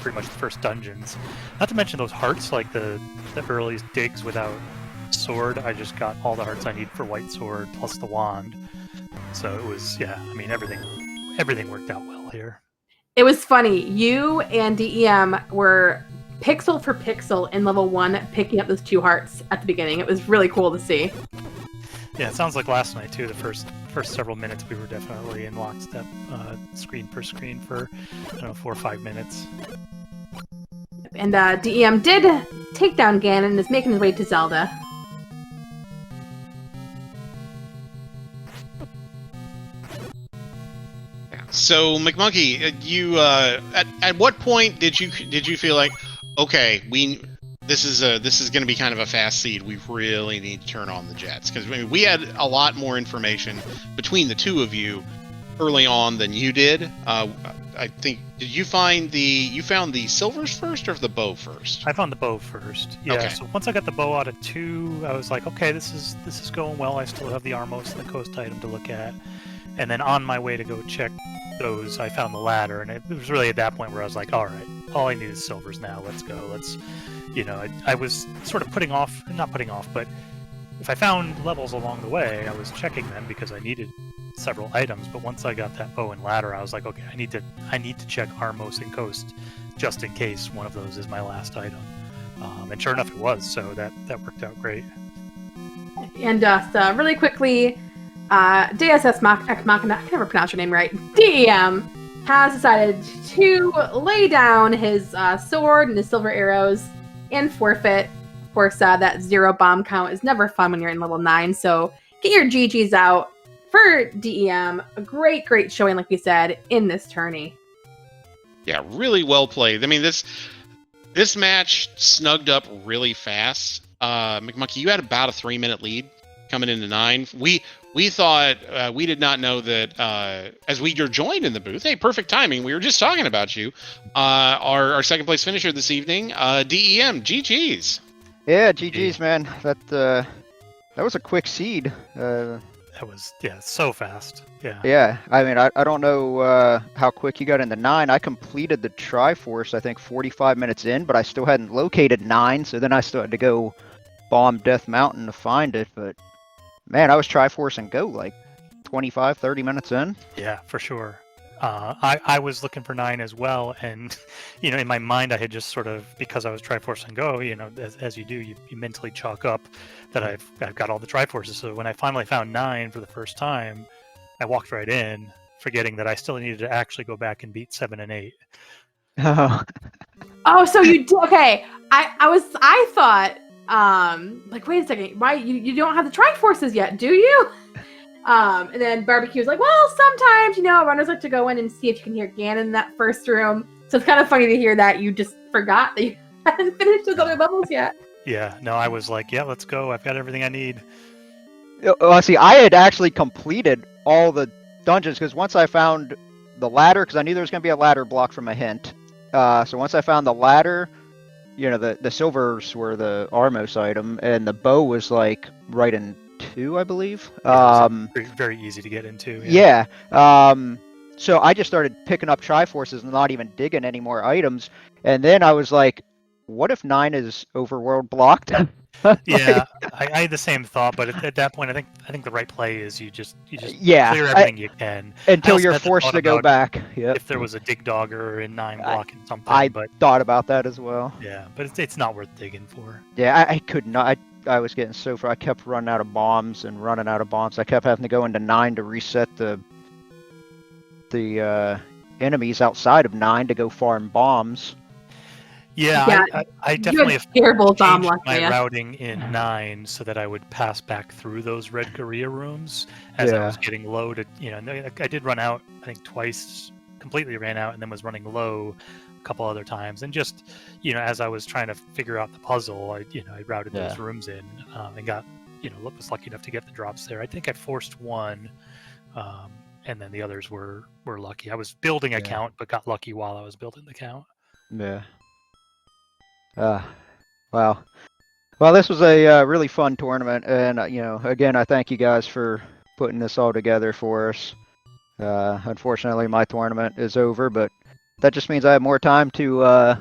pretty much the first dungeons. Not to mention those hearts, like the early digs without sword. I just got all the hearts I need for white sword plus the wand. So it was, I mean, everything worked out well here. It was funny. You and DEM were pixel for pixel in level 1, picking up those 2 hearts at the beginning. It was really cool to see. Yeah, it sounds like last night too. The first several minutes we were definitely in lockstep, screen per screen for 4 or 5 minutes. And DEM did take down Ganon and is making his way to Zelda. So McMonkey, you at what point did you feel like, okay, this is going to be kind of a fast seed. We really need to turn on the jets, because I mean, we had a lot more information between the two of you early on than you did. I think you found the silvers first or the bow first? I found the bow first. Yeah. Okay. So once I got the bow out of 2, I was like, okay, this is going well. I still have the Armos and the coast item to look at. And then on my way to go check those, I found the ladder, and it was really at that point where I was like, all right, all I need is silvers now. Let's go. I was sort of not putting off, but if I found levels along the way, I was checking them because I needed several items. But once I got that bow and ladder, I was like, okay, I need to check Armos and coast just in case one of those is my last item. And sure enough, it was. So that worked out great. And so really quickly, Deus Ex Machina, I can never pronounce your name right, DEM, has decided to lay down his sword and his silver arrows and forfeit. Of course, that 0 bomb count is never fun when you're in level 9, so get your GGs out for DEM. A great showing, like we said, in this tourney. Yeah, really well played. I mean, this match snugged up really fast. McMonkey, you had about a 3-minute lead coming into 9. We thought, we did not know that as we were joined in the booth, hey, perfect timing, we were just talking about you, our second place finisher this evening, DEM, GG's. Yeah, GG's, man. That was a quick seed. That was, so fast. Yeah. Yeah, I mean, I don't know how quick you got into 9. I completed the Triforce, I think, 45 minutes in, but I still hadn't located 9, so then I still had to go bomb Death Mountain to find it, but man, I was Triforce and go like 25, 30 minutes in. Yeah, for sure. I was looking for 9 as well, and in my mind I had just sort of, because I was Triforce and Go, as you do, you mentally chalk up that I've got all the Triforces. So when I finally found 9 for the first time, I walked right in, forgetting that I still needed to actually go back and beat 7 and 8. Oh, so you do? Okay, I thought, like, wait a second, why you don't have the Triforces yet, do you? And then Barbecue was like, well, sometimes, runners like to go in and see if you can hear Ganon in that first room. So it's kind of funny to hear that you just forgot that you hadn't finished those other levels yet. Yeah, no, I was like, yeah, let's go. I've got everything I need. Well, see, I had actually completed all the dungeons because once I found the ladder, because I knew there was going to be a ladder block from a hint. So once I found the ladder, the silvers were the Armos item, and the bow was like right in 2, I believe. Very, very easy to get into. Yeah. So I just started picking up Triforces and not even digging any more items. And then I was like, what if 9 is overworld blocked? Yeah, I had the same thought, but at that point, I think the right play is you just Yeah, clear everything you can until you're forced to go back. Yep. If there was a dig dogger in 9 blocking something, I but thought about that as well. yeah, but it's not worth digging for. Yeah, I could not. I was getting so far. I kept running out of bombs and running out of bombs. I kept having to go into 9 to reset the enemies outside of 9 to go farm bombs. Yeah, I definitely have terrible changed luck, my routing in 9 so that I would pass back through those red Korea rooms as I was getting low to, I did run out, I think twice, completely ran out, and then was running low a couple other times. And just, as I was trying to figure out the puzzle, I routed those rooms in and got, was lucky enough to get the drops there. I think I forced one, and then the others were lucky. I was building a count, but got lucky while I was building the count. Yeah. Wow. Well, this was a really fun tournament, and again, I thank you guys for putting this all together for us. Unfortunately, my tournament is over, but that just means I have more time to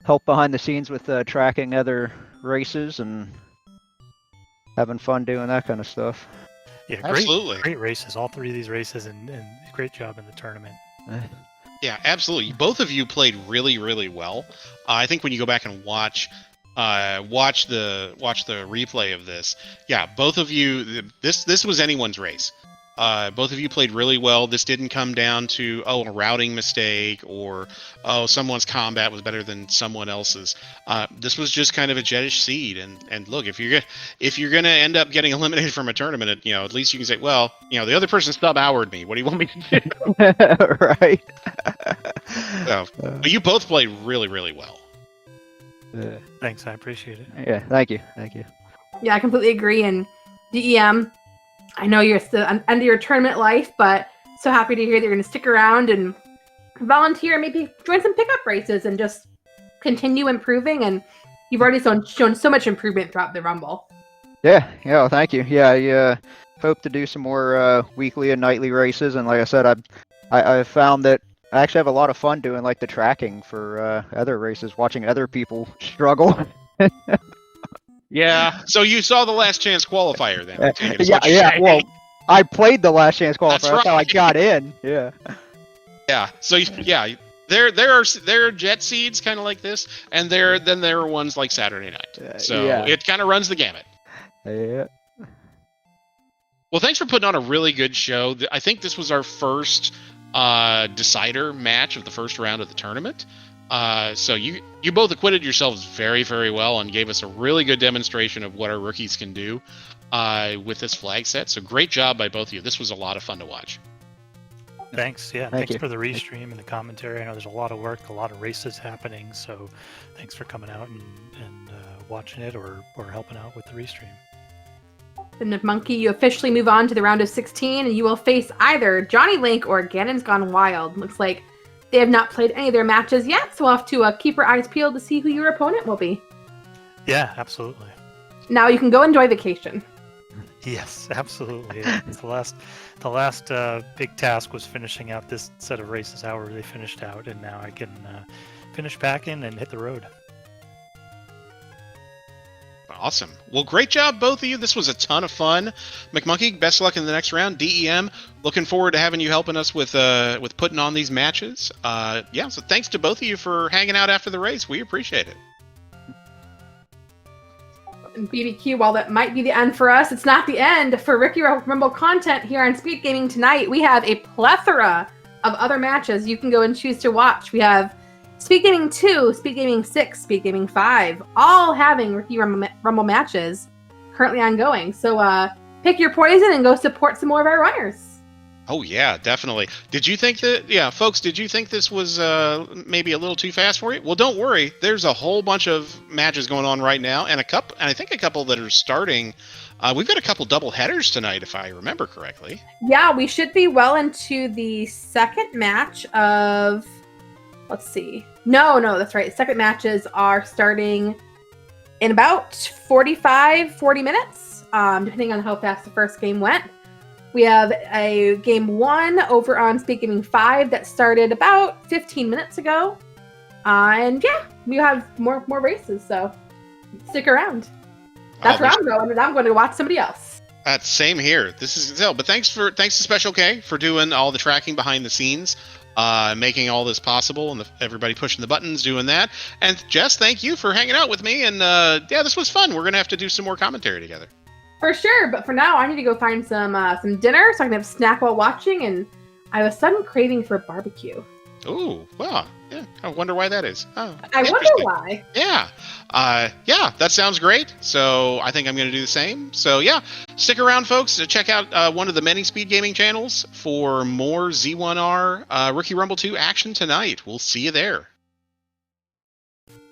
help behind the scenes with tracking other races and having fun doing that kind of stuff. Yeah, absolutely. Great races, all 3 of these races, and great job in the tournament. Yeah, absolutely. Both of you played really, really well. I think when you go back and watch the replay of this, yeah, both of you, this was anyone's race. Both of you played really well. This didn't come down to a routing mistake or someone's combat was better than someone else's. This was just kind of a Jetish seed. And look, if you're gonna end up getting eliminated from a tournament, at least you can say, well, the other person sub-houred me. What do you want me to do? Right. But you both played really, really well. Thanks, I appreciate it. Yeah, thank you. Yeah, I completely agree. And DEM, I know you're still under your tournament life, but so happy to hear that you're going to stick around and volunteer, maybe join some pickup races and just continue improving. And you've already shown so much improvement throughout the Rumble. Yeah, well, thank you. Yeah, I hope to do some more weekly and nightly races. And like I said, I found that I actually have a lot of fun doing like the tracking for other races, watching other people struggle. Yeah. So you saw the Last Chance qualifier then? Yeah. Well, I played the Last Chance qualifier. That's how I got in. Yeah. Yeah. So yeah, there are jet seeds kind of like this, and there are ones like Saturday Night. So it kind of runs the gamut. Yeah. Well, thanks for putting on a really good show. I think this was our first decider match of the first round of the tournament. So you both acquitted yourselves very, very well and gave us a really good demonstration of what our rookies can do with this flag set. So great job by both of you. This was a lot of fun to watch. Thanks. Yeah, thanks for the restream and the commentary. I know there's a lot of work, a lot of races happening. So thanks for coming out and watching it or helping out with the restream. Then McMonkey, you officially move on to the round of 16, and you will face either Johnny Link or Ganon's Gone Wild. Looks like they have not played any of their matches yet, so we'll have to keep our eyes peeled to see who your opponent will be. Yeah, absolutely. Now you can go enjoy vacation. Yes, absolutely. Yeah. The last big task was finishing out this set of races, however they finished out, and now I can finish packing and hit the road. Awesome. Well, great job, both of you. This was a ton of fun. McMonkey, best of luck in the next round. DEM, looking forward to having you helping us with putting on these matches. Yeah, so thanks to both of you for hanging out after the race. We appreciate it. And BBQ, while that might be the end for us, it's not the end for Ricky Rumble content here on Speed Gaming tonight. We have a plethora of other matches you can go and choose to watch. We have Speed Gaming 2, Speed Gaming 6, Speed Gaming 5, all having Ricky Rumble matches currently ongoing. So pick your poison and go support some more of our runners. Oh, yeah, definitely. Did you think that, folks, did you think this was maybe a little too fast for you? Well, don't worry. There's a whole bunch of matches going on right now, and I think a couple that are starting. We've got a couple double headers tonight, if I remember correctly. Yeah, we should be well into the second match of, let's see. No, that's right. Second matches are starting in about 40 minutes, depending on how fast the first game went. We have a game 1 over on Speed Gaming 5 that started about 15 minutes ago. And yeah, we have more races, so stick around. That's where I'm going, and I'm going to watch somebody else. Same here. This is Zelda. But thanks to Special K for doing all the tracking behind the scenes, making all this possible, and everybody pushing the buttons, doing that. And Jess, thank you for hanging out with me. And this was fun. We're going to have to do some more commentary together. For sure, but for now, I need to go find some dinner so I can have a snack while watching, and I have a sudden craving for barbecue. Ooh, well, yeah. I wonder why that is. Oh, I wonder why. Yeah. That sounds great. So I think I'm going to do the same. So yeah, stick around, folks, to check out one of the many Speed Gaming channels for more Z1R Rookie Rumble 2 action tonight. We'll see you there.